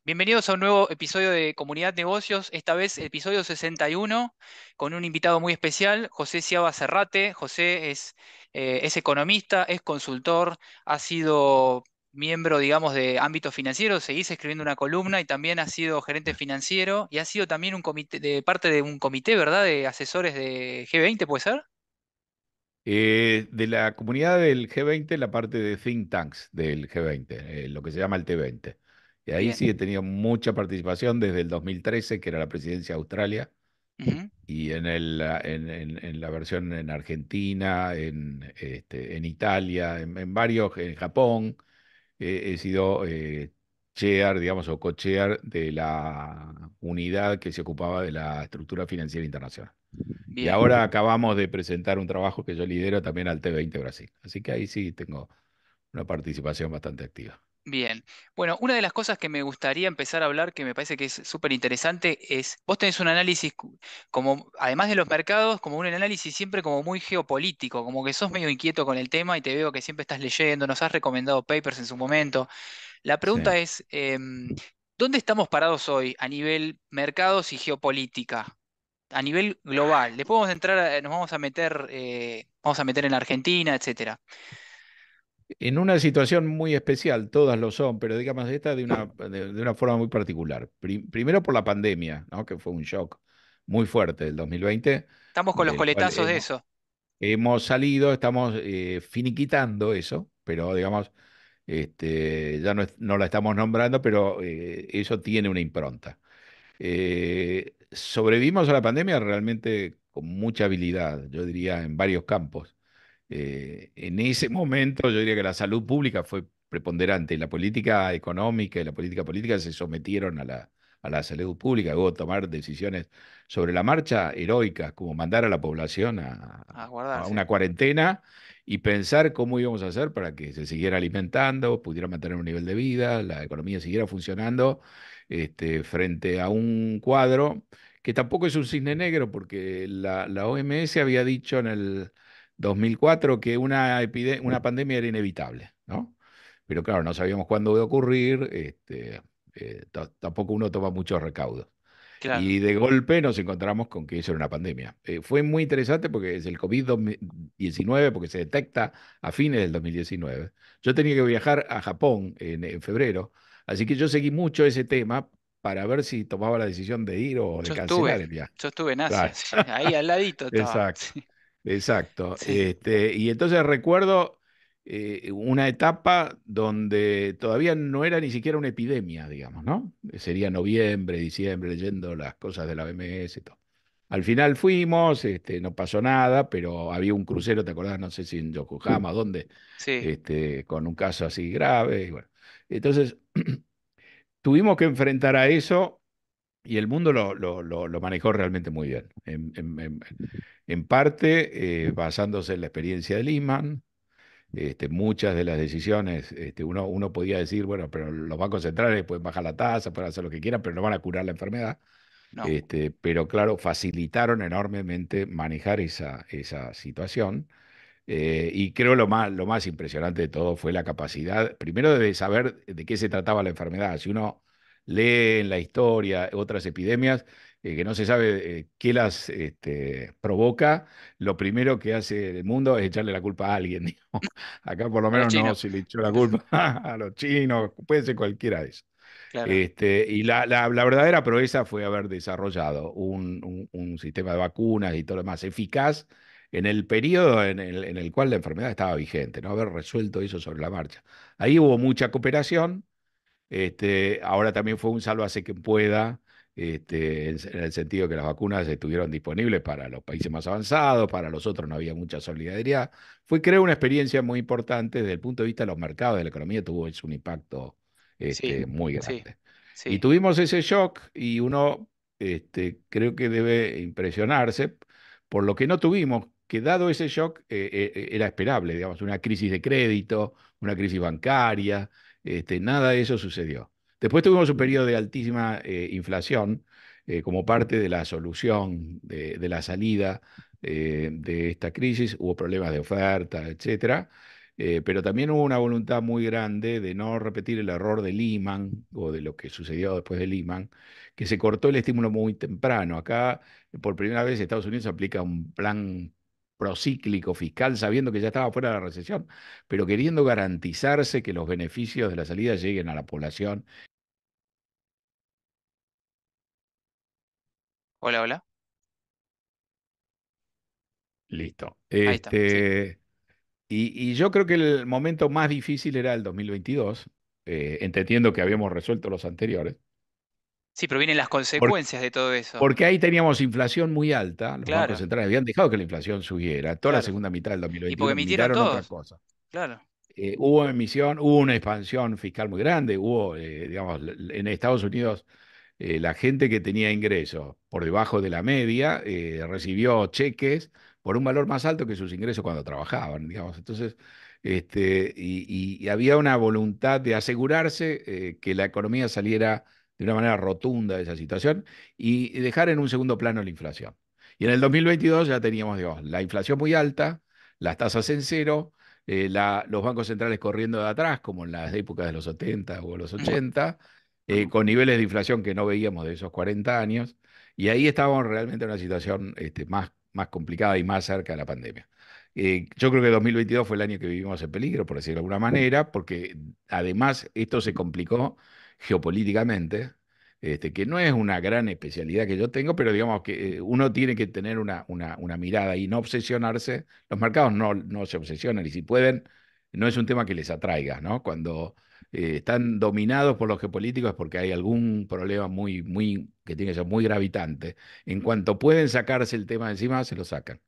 Bienvenidos a un nuevo episodio de Comunidad Negocios, esta vez episodio 61, con un invitado muy especial, José Ciaba Serrate. José es economista, es consultor, ha sido miembro, digamos, de ámbito financiero, seguís escribiendo una columna y también ha sido gerente financiero y ha sido también un comité, de parte de un comité, ¿verdad?, de asesores de G20, ¿puede ser? De la comunidad del G20, la parte de think tanks del G20, lo que se llama el T20. Y ahí Bien. sí he tenido mucha participación desde el 2013, que era la presidencia de Australia, Ujú. y en la versión en Argentina, en Italia, en varios, en Japón. He sido chair, digamos, o co-chair de la unidad que se ocupaba de la estructura financiera internacional. Y Bien. ahora acabamos de presentar un trabajo que yo lidero también al T20 Brasil. Así que ahí sí tengo una participación bastante activa. Bien. Bueno, una de las cosas que me gustaría empezar a hablar, que me parece que es súper interesante, es, vos tenés un análisis como, además de los mercados, como un análisis siempre como muy geopolítico, como que sos medio inquieto con el tema y te veo que siempre estás leyendo, nos has recomendado papers en su momento. La Sí. pregunta es, ¿dónde estamos parados hoy a nivel mercados y geopolítica? A nivel global. Después vamos a entrar, nos vamos a meter en la Argentina, etcétera. En una situación muy especial, todas lo son, pero digamos esta de una forma muy particular. Primero por la pandemia, ¿no? Que fue un shock muy fuerte del 2020, Estamos con los del cual coletazos de eso. hemos salido, estamos finiquitando eso, pero digamos, ya no la estamos nombrando, pero eso tiene una impronta. Sobrevivimos a la pandemia realmente con mucha habilidad, yo diría, en varios campos. En ese momento yo diría que la salud pública fue preponderante. La política económica y la política política se sometieron a la salud pública. Hubo que tomar decisiones sobre la marcha heroicas, como mandar a la población A a guardarse. una cuarentena y pensar cómo íbamos a hacer para que se siguiera alimentando, pudiera mantener un nivel de vida, la economía siguiera funcionando, frente a un cuadro que tampoco es un cisne negro, porque la OMS había dicho en el 2004 que una pandemia era inevitable, ¿no? Pero claro, no sabíamos cuándo iba a ocurrir, tampoco uno toma muchos recaudos. Claro. Y de golpe nos encontramos con que eso era una pandemia. Fue muy interesante porque es el COVID-19, porque se detecta a fines del 2019. Yo tenía que viajar a Japón en febrero, así que yo seguí mucho ese tema para ver si tomaba la decisión de ir o de Yo estuve, cancelar el viaje. yo estuve en Asia, Claro. sí, ahí al ladito estaba. Exacto. Exacto. Sí, sí, Y entonces recuerdo una etapa donde todavía no era ni siquiera una epidemia, digamos, ¿no? Sería noviembre, diciembre, leyendo las cosas de la OMS y todo. Al final fuimos, no pasó nada, pero había un crucero, ¿te acordás? No sé si en Yokohama, dónde, sí, con un caso así grave. Y bueno. Entonces, tuvimos que enfrentar a eso y el mundo lo manejó realmente muy bien. En parte, basándose en la experiencia de Lehman, muchas de las decisiones, uno podía decir, bueno, pero los bancos centrales pueden bajar la tasa, pueden hacer lo que quieran, pero no van a curar la enfermedad. no, Pero claro, facilitaron enormemente manejar esa situación. Y creo lo más impresionante de todo fue la capacidad, primero de saber de qué se trataba la enfermedad. Si uno lee en la historia otras epidemias que no se sabe qué las provoca, lo primero que hace el mundo es echarle la culpa a alguien. Digamos. Acá por lo a los menos no chinos, se le echó la culpa a los chinos, puede ser cualquiera de esos. claro, Y la verdadera proeza fue haber desarrollado un sistema de vacunas y todo lo demás eficaz en el periodo en el cual la enfermedad estaba vigente, ¿no? Haber resuelto eso sobre la marcha. Ahí hubo mucha cooperación, ahora también fue un sálvase quien pueda, en el sentido que las vacunas estuvieron disponibles para los países más avanzados, para los otros no había mucha solidaridad. Fue, creo, una experiencia muy importante desde el punto de vista de los mercados, de la economía, tuvo es un impacto sí, muy sí, grande. Y sí, tuvimos ese shock y uno creo que debe impresionarse por lo que no tuvimos, que dado ese shock era esperable, digamos, una crisis de crédito, una crisis bancaria, nada de eso sucedió. Después tuvimos un periodo de altísima inflación como parte de la solución de la salida de esta crisis. Hubo problemas de oferta, etcétera. pero también hubo una voluntad muy grande de no repetir el error de Lehman o de lo que sucedió después de Lehman, que se cortó el estímulo muy temprano. Acá, por primera vez, Estados Unidos aplica un plan procíclico fiscal sabiendo que ya estaba fuera de la recesión, pero queriendo garantizarse que los beneficios de la salida lleguen a la población. Hola, hola. Listo. Ahí está, sí. Y yo creo que el momento más difícil era el 2022, entendiendo que habíamos resuelto los anteriores, Sí, pero vienen las por- consecuencias de todo eso. porque ahí teníamos inflación muy alta, los bancos Claro, centrales habían dejado que la inflación subiera, toda la claro. segunda mitad del Y porque 2021 emitieron miraron otra todos. cosa. Claro. Hubo emisión, hubo una expansión fiscal muy grande, hubo, digamos, en Estados Unidos la gente que tenía ingresos por debajo de la media recibió cheques por un valor más alto que sus ingresos cuando trabajaban, digamos. Entonces, y había una voluntad de asegurarse que la economía saliera de una manera rotunda de esa situación y dejar en un segundo plano la inflación. Y en el 2022 ya teníamos, digamos, la inflación muy alta, las tasas en cero, los bancos centrales corriendo de atrás, como en las épocas de los 70 o los 80, con niveles de inflación que no veíamos de esos 40 años, y ahí estábamos realmente en una situación más complicada y más cerca de la pandemia. Yo creo que 2022 fue el año que vivimos en peligro, por decirlo de alguna manera, porque además esto se complicó geopolíticamente, que no es una gran especialidad que yo tengo, pero digamos que uno tiene que tener una mirada y no obsesionarse. Los mercados no se obsesionan y si pueden, no es un tema que les atraiga, ¿no? Cuando están dominados por los geopolíticos es porque hay algún problema que tiene que ser muy gravitante. En cuanto pueden sacarse el tema de encima, se lo sacan.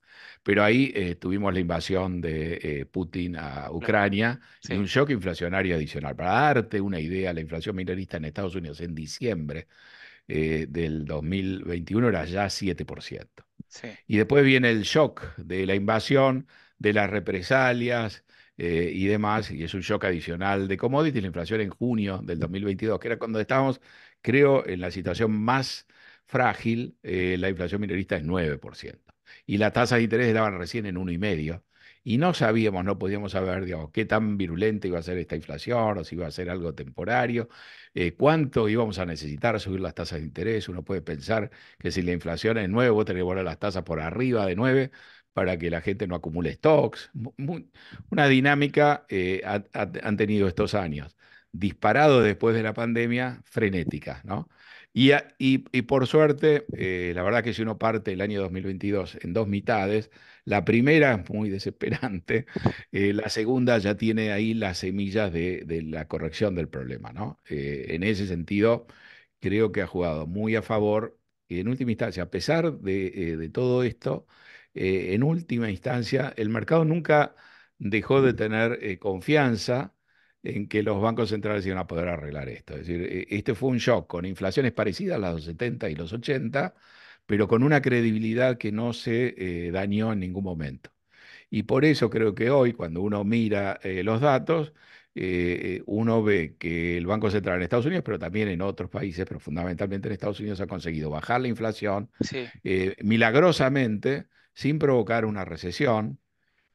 Pero ahí tuvimos la invasión de Putin a Claro. Ucrania y Sí, un shock inflacionario adicional. Para darte una idea, la inflación minorista en Estados Unidos en diciembre del 2021 era ya 7%. sí, Y después viene el shock de la invasión, de las represalias y demás, y es un shock adicional de commodities, la inflación en junio del 2022, que era cuando estábamos, creo, en la situación más frágil, la inflación minorista es 9%. Y las tasas de interés estaban recién en 1,5%. Y no sabíamos, no podíamos saber, digamos, qué tan virulenta iba a ser esta inflación o si iba a ser algo temporario, cuánto íbamos a necesitar subir las tasas de interés. Uno puede pensar que si la inflación es 9, vos tenés que poner las tasas por arriba de 9 para que la gente no acumule stocks. Una dinámica han tenido estos años, disparado después de la pandemia, frenética, ¿no? Y por suerte, la verdad que si uno parte el año 2022 en dos mitades, la primera es muy desesperante, la segunda ya tiene ahí las semillas de la corrección del problema, ¿no? En ese sentido, creo que ha jugado muy a favor y en última instancia, a pesar de todo esto, en última instancia, el mercado nunca dejó de tener confianza en que los bancos centrales iban a poder arreglar esto. Es decir, este fue un shock con inflaciones parecidas a las de los 70 y los 80, pero con una credibilidad que no se dañó en ningún momento. Y por eso creo que hoy, cuando uno mira los datos, uno ve que el Banco Central en Estados Unidos, pero también en otros países, pero fundamentalmente en Estados Unidos, ha conseguido bajar la inflación sí, milagrosamente, sin provocar una recesión,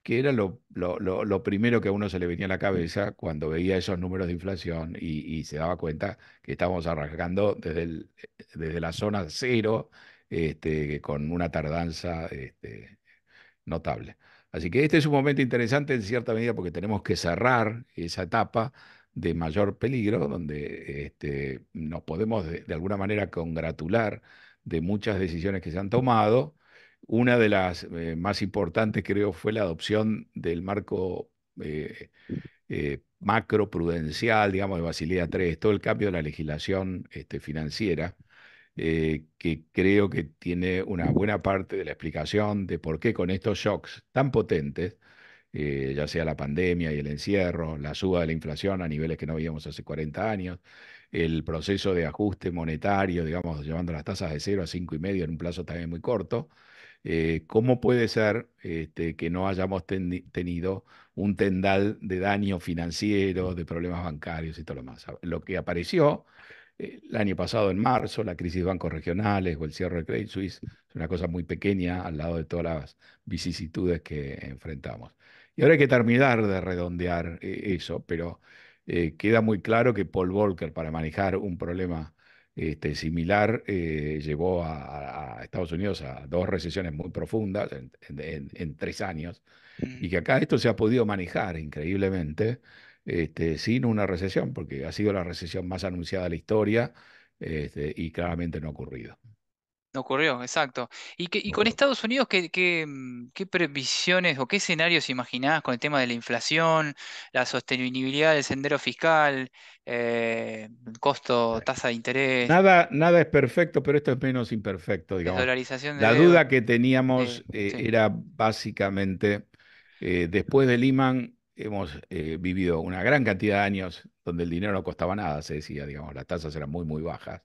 que era lo primero que a uno se le venía a la cabeza cuando veía esos números de inflación y se daba cuenta que estábamos arrancando desde la zona cero, con una tardanza notable. Así que este es un momento interesante en cierta medida porque tenemos que cerrar esa etapa de mayor peligro, donde nos podemos de alguna manera congratular de muchas decisiones que se han tomado. Una de las más importantes, creo, fue la adopción del marco macro prudencial, digamos, de Basilea III, todo el cambio de la legislación financiera que creo que tiene una buena parte de la explicación de por qué con estos shocks tan potentes, ya sea la pandemia y el encierro, la suba de la inflación a niveles que no veíamos hace 40 años, el proceso de ajuste monetario, digamos, llevando las tasas de 0 a 5,5 en un plazo también muy corto, ¿cómo puede ser que no hayamos tenido un tendal de daño financiero, de problemas bancarios y todo lo más? Lo que apareció el año pasado, en marzo, la crisis de bancos regionales o el cierre de Credit Suisse es una cosa muy pequeña al lado de todas las vicisitudes que enfrentamos. Y ahora hay que terminar de redondear eso, pero queda muy claro que Paul Volcker, para manejar un problema similar, llevó a Estados Unidos a dos recesiones muy profundas en 3 años, Mm. y que acá esto se ha podido manejar increíblemente sin una recesión, porque ha sido la recesión más anunciada de la historia y claramente no ha ocurrido. No ocurrió, exacto. Y No con ocurrió. Estados Unidos, ¿qué previsiones o qué escenarios imaginás con el tema de la inflación, la sostenibilidad del sendero fiscal, costo, tasa de interés, Nada es perfecto, pero esto es menos imperfecto, digamos. desdolarización de La deuda? duda que teníamos Sí. era básicamente, después de Lehman, hemos vivido una gran cantidad de años donde el dinero no costaba nada, se decía, digamos, las tasas eran muy, muy bajas.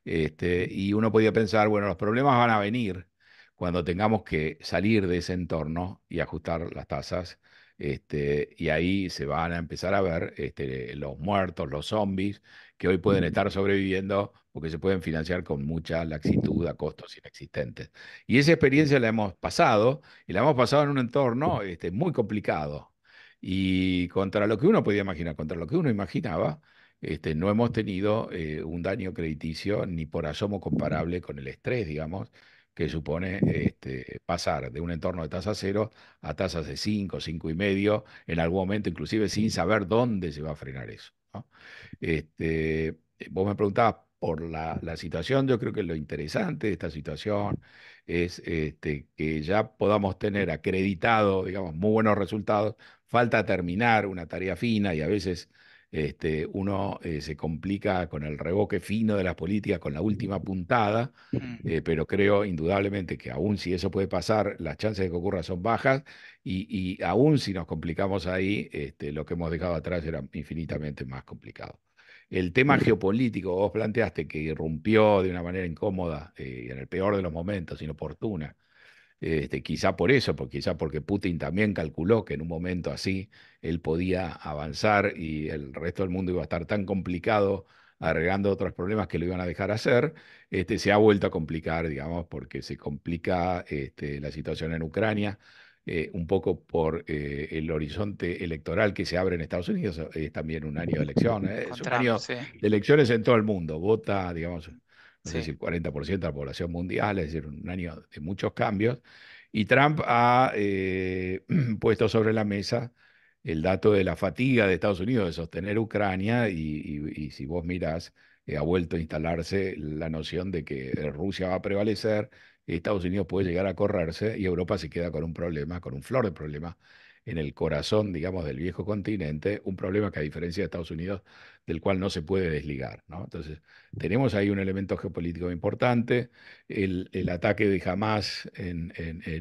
Y uno podía pensar, bueno, los problemas van a venir cuando tengamos que salir de ese entorno y ajustar las tasas. Y ahí se van a empezar a ver los muertos, los zombies, que hoy pueden estar sobreviviendo porque se pueden financiar con mucha laxitud a costos inexistentes. Y esa experiencia la hemos pasado, y la hemos pasado en un entorno muy complicado. Y contra lo que uno podía imaginar, contra lo que uno imaginaba, no hemos tenido un daño crediticio ni por asomo comparable con el estrés, digamos, que supone pasar de un entorno de tasa cero a tasas de 5, 5,5, en algún momento inclusive sin saber dónde se va a frenar eso, ¿no? Vos me preguntabas por la situación. Yo creo que lo interesante de esta situación es que ya podamos tener acreditado, digamos, muy buenos resultados. Falta terminar una tarea fina, y a veces uno se complica con el revoque fino de las políticas, con la última puntada, Mm. pero creo indudablemente que aún si eso puede pasar, las chances de que ocurra son bajas, y aún si nos complicamos ahí, lo que hemos dejado atrás era infinitamente más complicado. El tema geopolítico, vos planteaste que irrumpió de una manera incómoda, en el peor de los momentos, inoportuna. Quizá por eso, porque quizá porque Putin también calculó que en un momento así él podía avanzar y el resto del mundo iba a estar tan complicado, agregando otros problemas que lo iban a dejar hacer. Se ha vuelto a complicar, digamos, porque se complica la situación en Ucrania, un poco por el horizonte electoral que se abre en Estados Unidos. Es también un año de elecciones, es Con un Trump, año sí, de elecciones en todo el mundo. Vota, digamos, no sé sí. si el 40% de la población mundial, es decir, un año de muchos cambios. Y Trump ha puesto sobre la mesa el dato de la fatiga de Estados Unidos de sostener Ucrania, y si vos mirás, ha vuelto a instalarse la noción de que Rusia va a prevalecer, Estados Unidos puede llegar a correrse y Europa se queda con un problema, con un flor de problema en el corazón, digamos, del viejo continente, un problema que, a diferencia de Estados Unidos, del cual no se puede desligar, ¿no? Entonces, tenemos ahí un elemento geopolítico importante. El ataque de Hamas en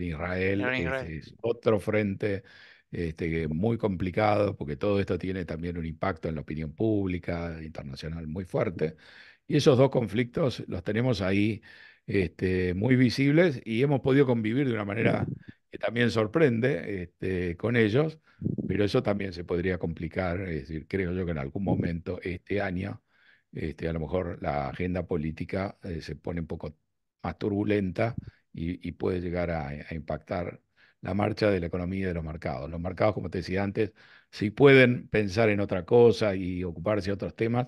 Israel es otro frente muy complicado, porque todo esto tiene también un impacto en la opinión pública internacional muy fuerte. Y esos dos conflictos los tenemos ahí muy visibles, y hemos podido convivir de una manera que también sorprende con ellos, pero eso también se podría complicar. Es decir, creo yo que en algún momento este año a lo mejor la agenda política se pone un poco más turbulenta, y puede llegar a impactar la marcha de la economía y de los mercados. Los mercados, como te decía antes, si pueden pensar en otra cosa y ocuparse de otros temas,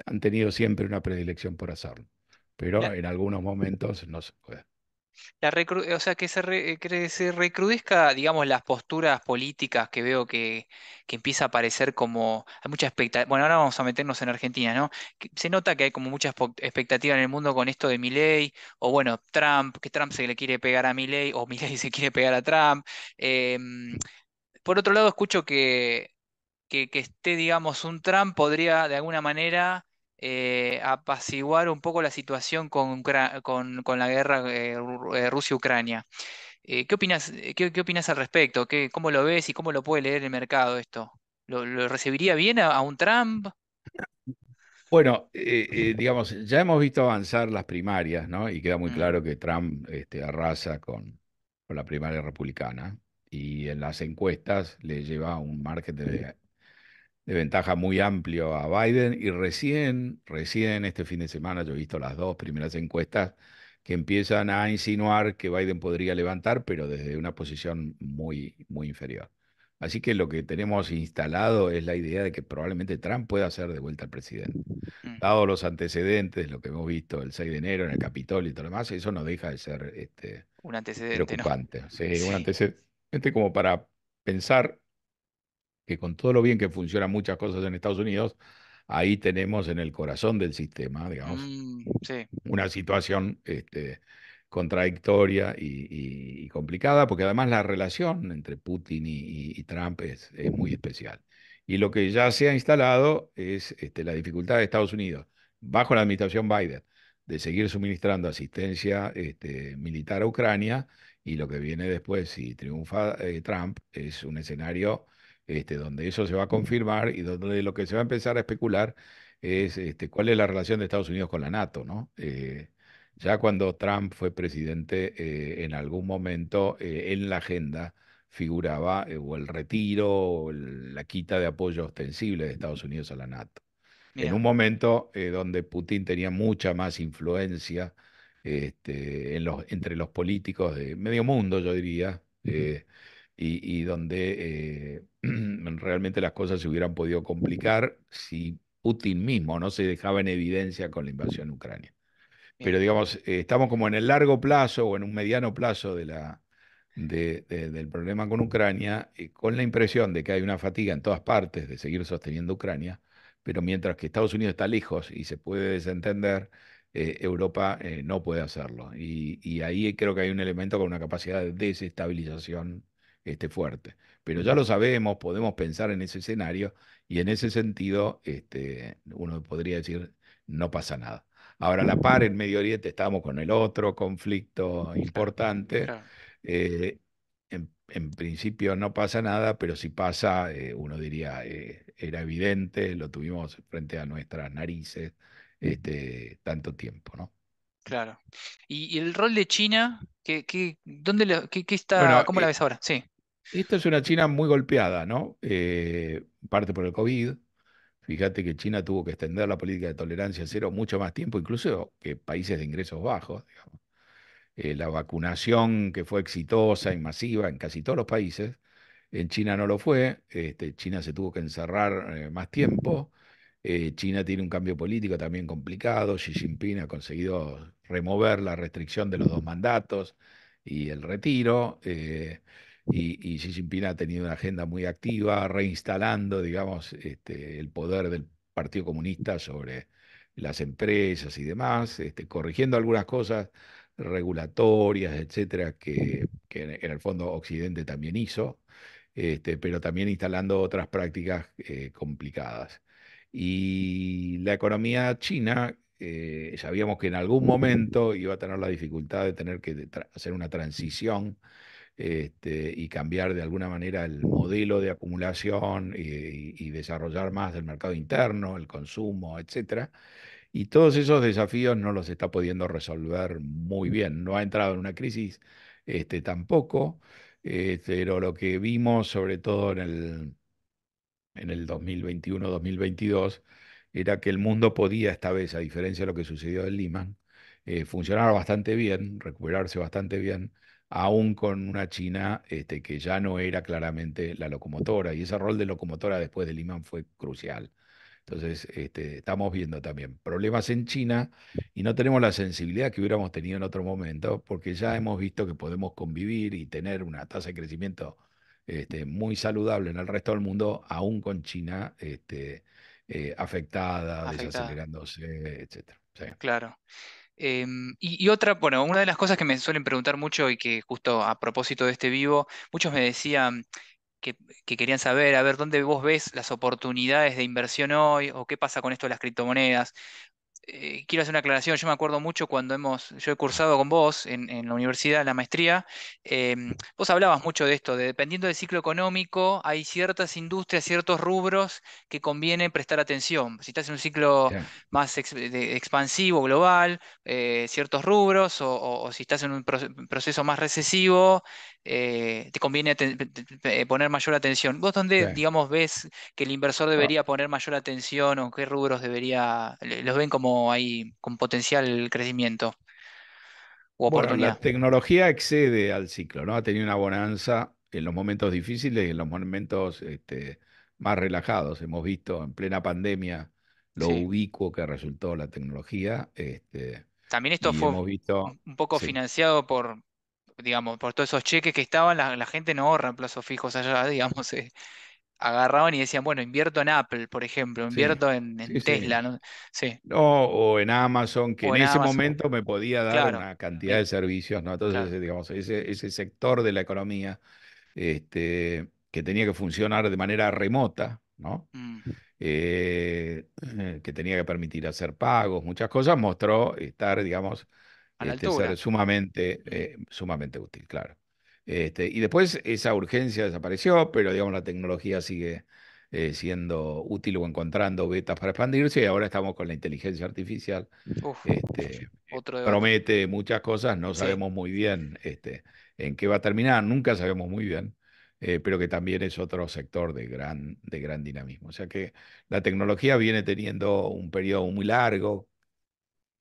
han tenido siempre una predilección por hacerlo, pero en algunos momentos no se puede. O sea, que se recrudezca, digamos, las posturas políticas que veo que empieza a aparecer como. Hay mucha expectativa. Bueno, ahora vamos a meternos en Argentina, ¿no? Se nota que hay como mucha expectativa en el mundo con esto de Milei, o bueno, Trump, que Trump se le quiere pegar a Milei, o Milei se quiere pegar a Trump. Em, por otro lado, escucho que esté, digamos, un Trump podría de alguna manera apaciguar un poco la situación con la guerra Rusia-Ucrania. ¿Qué opinas, qué opinas al respecto? ¿Cómo lo ves y cómo lo puede leer el mercado esto? ¿Lo recibiría bien a un Trump? Bueno, digamos, ya hemos visto avanzar las primarias, ¿no? Y queda muy Mm, claro que Trump arrasa con la primaria republicana, y en las encuestas le lleva un margen de ventaja muy amplio a Biden. Y recién este fin de semana yo he visto las dos primeras encuestas que empiezan a insinuar que Biden podría levantar, pero desde una posición muy, muy inferior. Así que lo que tenemos instalado es la idea de que probablemente Trump pueda ser de vuelta al presidente. Mm, Dado los antecedentes, lo que hemos visto el 6 de enero en el Capitolio y todo lo demás, eso no deja de ser un antecedente, ¿no? preocupante. Sí, un Sí. antecedente como para pensar que con todo lo bien que funcionan muchas cosas en Estados Unidos, ahí tenemos en el corazón del sistema, digamos, Sí, una situación contradictoria y complicada, porque además la relación entre Putin y Trump es muy especial. Y lo que ya se ha instalado es la dificultad de Estados Unidos, bajo la administración Biden, de seguir suministrando asistencia militar a Ucrania, y lo que viene después, si triunfa Trump, es un escenario donde eso se va a confirmar y donde lo que se va a empezar a especular es cuál es la relación de Estados Unidos con la NATO, ¿no? Ya cuando Trump fue presidente, en algún momento en la agenda figuraba o el retiro o la quita de apoyo ostensible de Estados Unidos a la NATO. En mira, un momento donde Putin tenía mucha más influencia entre los políticos de medio mundo, yo diría, y donde realmente las cosas se hubieran podido complicar si Putin mismo no se dejaba en evidencia con la invasión a Ucrania. Pero bien, digamos, estamos como en el largo plazo o en un mediano plazo del problema con Ucrania, con la impresión de que hay una fatiga en todas partes de seguir sosteniendo Ucrania, pero mientras que Estados Unidos está lejos y se puede desentender, Europa no puede hacerlo. Y ahí creo que hay un elemento con una capacidad de desestabilización fuerte. Pero ya lo sabemos, podemos pensar en ese escenario y en ese sentido uno podría decir, no pasa nada. Ahora, a la par, en Medio Oriente estamos con el otro conflicto claro, importante. claro, En principio no pasa nada, pero si pasa, uno diría, era evidente, lo tuvimos frente a nuestras narices tanto tiempo, ¿no? claro. Y el rol de China, dónde qué está, Bueno, cómo la ves ahora? Sí, esta es una China muy golpeada, ¿no? Parte por el COVID. Fíjate que China tuvo que extender la política de tolerancia cero mucho más tiempo, incluso que países de ingresos bajos, digamos. La vacunación que fue exitosa y masiva en casi todos los países, en China no lo fue. China se tuvo que encerrar más tiempo. China tiene un cambio político también complicado. Xi Jinping ha conseguido remover la restricción de los dos mandatos y el retiro. Y Xi Jinping ha tenido una agenda muy activa, reinstalando, digamos, el poder del Partido Comunista sobre las empresas y demás, corrigiendo algunas cosas regulatorias, etcétera, que en el fondo Occidente también hizo, pero también instalando otras prácticas complicadas. Y la economía china, sabíamos que en algún momento iba a tener la dificultad de tener que hacer una transición y cambiar de alguna manera el modelo de acumulación y desarrollar más el mercado interno, el consumo, etcétera. Y todos esos desafíos no los está pudiendo resolver muy bien. No ha entrado en una crisis tampoco, pero lo que vimos sobre todo en el 2021-2022 era que el mundo podía esta vez, a diferencia de lo que sucedió en Lehman, funcionar bastante bien, recuperarse bastante bien, aún con una China que ya no era claramente la locomotora. Y ese rol de locomotora después de Lehman fue crucial. Entonces, estamos viendo también problemas en China y no tenemos la sensibilidad que hubiéramos tenido en otro momento, porque ya hemos visto que podemos convivir y tener una tasa de crecimiento muy saludable en el resto del mundo, aún con China afectada, afectada, desacelerándose, etcétera. Sí, claro. Y otra, bueno, una de las cosas que me suelen preguntar mucho y que justo a propósito de este vivo, muchos me decían que, que querían saber, a ver, ¿dónde vos ves las oportunidades de inversión hoy o qué pasa con esto de las criptomonedas? Quiero hacer una aclaración. Yo me acuerdo mucho cuando yo he cursado con vos en la universidad, la maestría. Vos hablabas mucho de esto, de dependiendo del ciclo económico, hay ciertas industrias, ciertos rubros que conviene prestar atención. Si estás en un ciclo sí. más expansivo, global, ciertos rubros, o si estás en un proceso más recesivo, te conviene poner mayor atención. ¿Vos Sí. dónde, digamos, ves que el inversor Bueno, debería poner mayor atención o qué rubros los ven como ahí con potencial crecimiento u bueno, oportunidad? la tecnología excede al ciclo, ¿no? Ha tenido una bonanza, en los momentos difíciles y en los momentos más relajados. Hemos visto en plena pandemia lo Sí. ubicuo que resultó la tecnología, También esto y fue hemos visto, un poco sí, financiado por, digamos, por todos esos cheques que estaban, la gente no ahorra en plazos fijos allá, digamos, agarraban y decían, bueno, invierto en Apple, por ejemplo, sí, invierto sí, en sí. Tesla, ¿no? Sí, No, o en Amazon, que o en en ese Amazon, momento me podía dar claro, una cantidad eh, de servicios, ¿no? Entonces, claro. digamos, ese sector de la economía que tenía que funcionar de manera remota, ¿no? Mm, Que tenía que permitir hacer pagos, muchas cosas, mostró estar, digamos, a la ser altura. Mm, sumamente útil, claro. Y después esa urgencia desapareció, pero digamos la tecnología sigue siendo útil o encontrando vetas para expandirse y ahora estamos con la inteligencia artificial. uf, otro debate. Promete muchas cosas, no Sí, sabemos muy bien en qué va a terminar, nunca sabemos muy bien, pero que también es otro sector de gran dinamismo. O sea que la tecnología viene teniendo un periodo muy largo,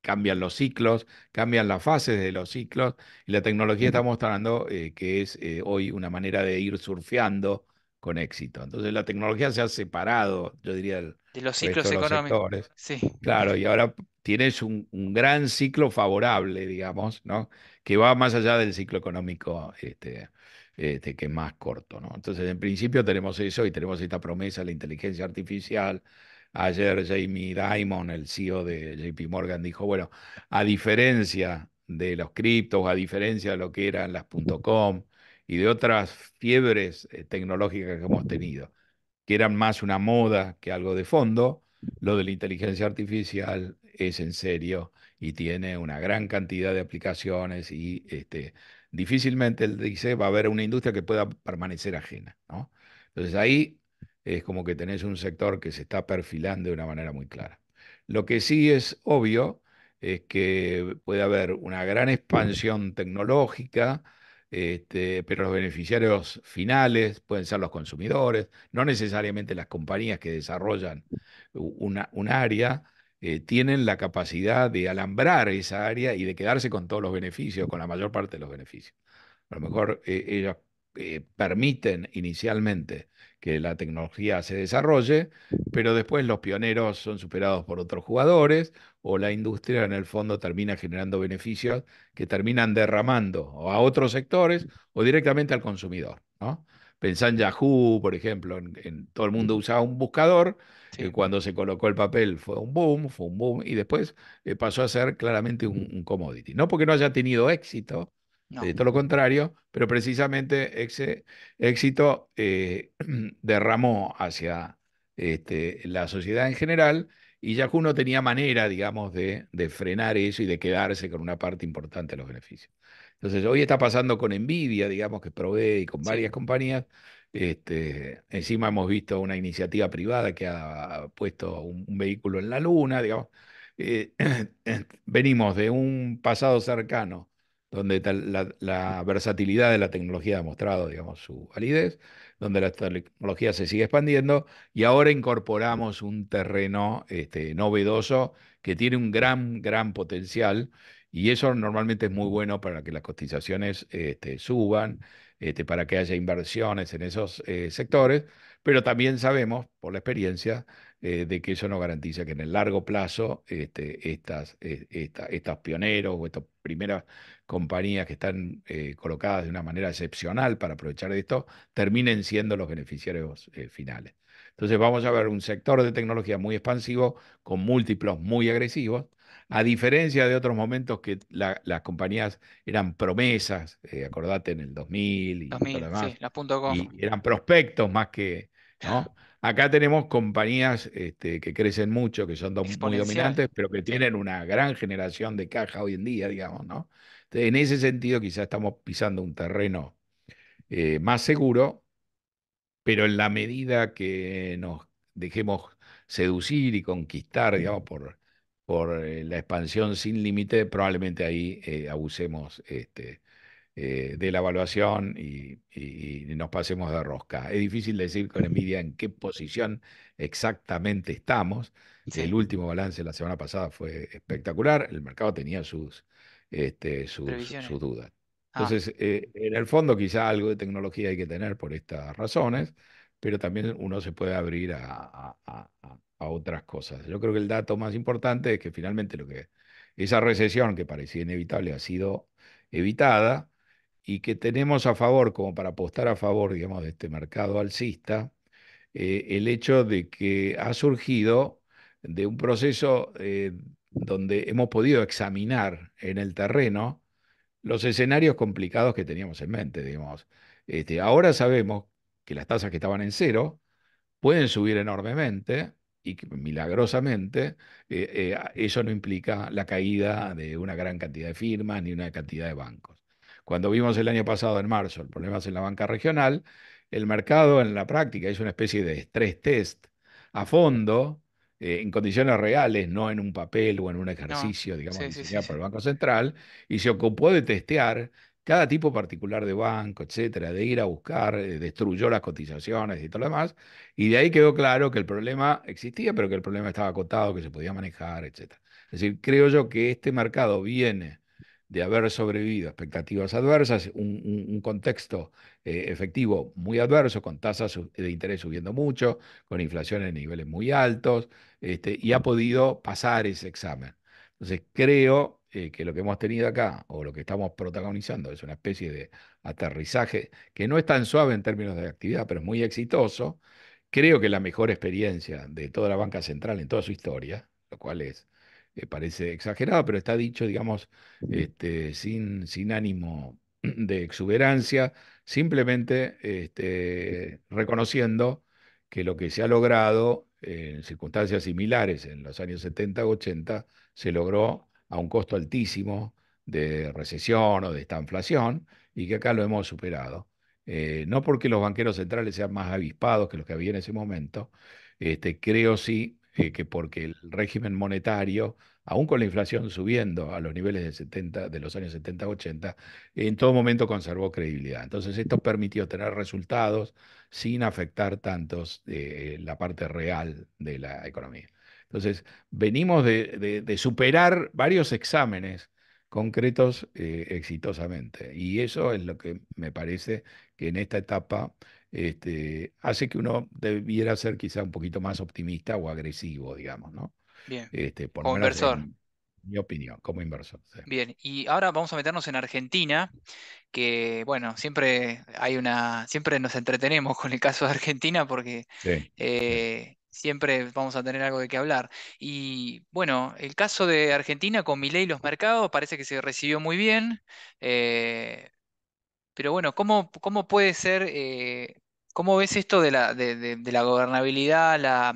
cambian los ciclos, cambian las fases de los ciclos, y la tecnología está mostrando que es hoy una manera de ir surfeando con éxito. Entonces la tecnología se ha separado, yo diría, del de los resto ciclos de los económicos. sectores. Sí, Claro, y ahora tienes un gran ciclo favorable, digamos, ¿no? Que va más allá del ciclo económico, que es más corto, ¿no? Entonces, en principio tenemos eso y tenemos esta promesa de la inteligencia artificial. Ayer Jamie Dimon, el CEO de JP Morgan, dijo, bueno, a diferencia de los criptos, a diferencia de lo que eran las .com y de otras fiebres tecnológicas que hemos tenido, que eran más una moda que algo de fondo, lo de la inteligencia artificial es en serio y tiene una gran cantidad de aplicaciones y difícilmente, él dice, va a haber una industria que pueda permanecer ajena, ¿no? Entonces ahí es como que tenés un sector que se está perfilando de una manera muy clara. Lo que sí es obvio es que puede haber una gran expansión tecnológica, pero los beneficiarios finales pueden ser los consumidores, no necesariamente las compañías que desarrollan un área. Tienen la capacidad de alambrar esa área y de quedarse con todos los beneficios, con la mayor parte de los beneficios. A lo mejor ellos permiten inicialmente que la tecnología se desarrolle, pero después los pioneros son superados por otros jugadores o la industria en el fondo termina generando beneficios que terminan derramando o a otros sectores o directamente al consumidor, ¿no? Pensá en Yahoo, por ejemplo, todo el mundo usaba un buscador, sí, cuando se colocó el papel fue un boom, y después pasó a ser claramente un commodity. No porque no haya tenido éxito, no, todo lo contrario, pero precisamente ese éxito derramó hacia la sociedad en general y Yahoo no tenía manera, digamos, de frenar eso y de quedarse con una parte importante de los beneficios. Entonces, hoy está pasando con Nvidia, digamos, que provee y con sí, varias compañías. Encima hemos visto una iniciativa privada que ha puesto un vehículo en la luna, digamos. Eh, Venimos de un pasado cercano donde la versatilidad de la tecnología ha mostrado, digamos, su validez, donde la tecnología se sigue expandiendo y ahora incorporamos un terreno novedoso que tiene un gran potencial y eso normalmente es muy bueno para que las cotizaciones suban, para que haya inversiones en esos sectores, pero también sabemos por la experiencia de que eso no garantiza que en el largo plazo estas pioneros o estas primeras compañías que están colocadas de una manera excepcional para aprovechar de esto, terminen siendo los beneficiarios finales. Entonces vamos a ver un sector de tecnología muy expansivo, con múltiplos muy agresivos, a diferencia de otros momentos que las compañías eran promesas, acordate en el 2000 y todo lo 2000, sí, demás, las .com, y eran prospectos más que, ¿no? Acá tenemos compañías que crecen mucho, que son muy exponencial, dominantes, pero que sí, tienen una gran generación de caja hoy en día, digamos, ¿no? Entonces, en ese sentido, quizás estamos pisando un terreno más seguro, pero en la medida que nos dejemos seducir y conquistar, digamos, por la expansión sin límite, probablemente ahí abusemos de la evaluación y nos pasemos de rosca. Es difícil decir con Nvidia en qué posición exactamente estamos. sí, El último balance la semana pasada fue espectacular. El mercado tenía sus previsiones. dudas. Ah, Entonces, en el fondo quizá algo de tecnología hay que tener por estas razones, pero también uno se puede abrir a otras cosas. Yo creo que el dato más importante es que finalmente esa recesión que parecía inevitable ha sido evitada y que tenemos a favor, como para apostar a favor, digamos, de este mercado alcista, el hecho de que ha surgido de un proceso donde hemos podido examinar en el terreno los escenarios complicados que teníamos en mente, digamos. Ahora sabemos que las tasas que estaban en cero pueden subir enormemente y que milagrosamente eso no implica la caída de una gran cantidad de firmas ni una cantidad de bancos. Cuando vimos el año pasado, en marzo, el problemas en la banca regional, el mercado en la práctica hizo una especie de stress test a fondo, en condiciones reales, no en un papel o en un no. ejercicio, digamos, Sí, sí, sí, diseñado por sí. el Banco Central, y se ocupó de testear cada tipo particular de banco, etcétera, de ir a buscar, destruyó las cotizaciones y todo lo demás, y de ahí quedó claro que el problema existía, pero que el problema estaba acotado, que se podía manejar, etcétera. Es decir, creo yo que este mercado viene de haber sobrevivido a expectativas adversas, un contexto efectivo muy adverso, con tasas de interés subiendo mucho, con inflación en niveles muy altos, y ha podido pasar ese examen. Entonces, creo que lo que hemos tenido acá, o lo que estamos protagonizando, es una especie de aterrizaje que no es tan suave en términos de actividad, pero es muy exitoso. Creo que la mejor experiencia de toda la banca central en toda su historia, lo cual parece exagerado, pero está dicho, digamos, sin ánimo de exuberancia, simplemente reconociendo que lo que se ha logrado en circunstancias similares en los años 70 80 se logró a un costo altísimo de recesión o de esta inflación y que acá lo hemos superado. No porque los banqueros centrales sean más avispados que los que había en ese momento, creo sí que porque el régimen monetario, aún con la inflación subiendo a los niveles de los años 70 80, en todo momento conservó credibilidad. Entonces esto permitió tener resultados sin afectar tantos la parte real de la economía. Entonces, venimos de superar varios exámenes concretos exitosamente. Y eso es lo que me parece que en esta etapa hace que uno debiera ser quizá un poquito más optimista o agresivo, digamos, ¿no? Bien. Por lo Como menos inversor. en mi opinión, como inversor. Sí, Bien. Y ahora vamos a meternos en Argentina, que bueno, siempre nos entretenemos con el caso de Argentina porque sí, sí. siempre vamos a tener algo de qué hablar. Y bueno, el caso de Argentina con Milei y los mercados parece que se recibió muy bien. eh, pero bueno, ¿cómo puede ser, cómo ves esto de la gobernabilidad,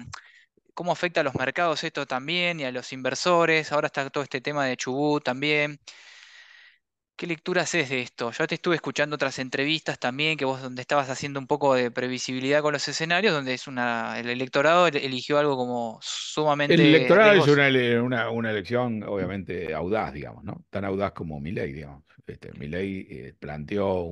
cómo afecta a los mercados esto también y a los inversores? Ahora está todo este tema de Chubut también. ¿Qué lectura haces de esto? Yo te estuve escuchando otras entrevistas también, que vos donde estabas haciendo un poco de previsibilidad con los escenarios, donde el electorado eligió algo como El sumamente electorado es riesgoso. una elección obviamente audaz, digamos, ¿no? Tan audaz como Milei, digamos. Milei planteó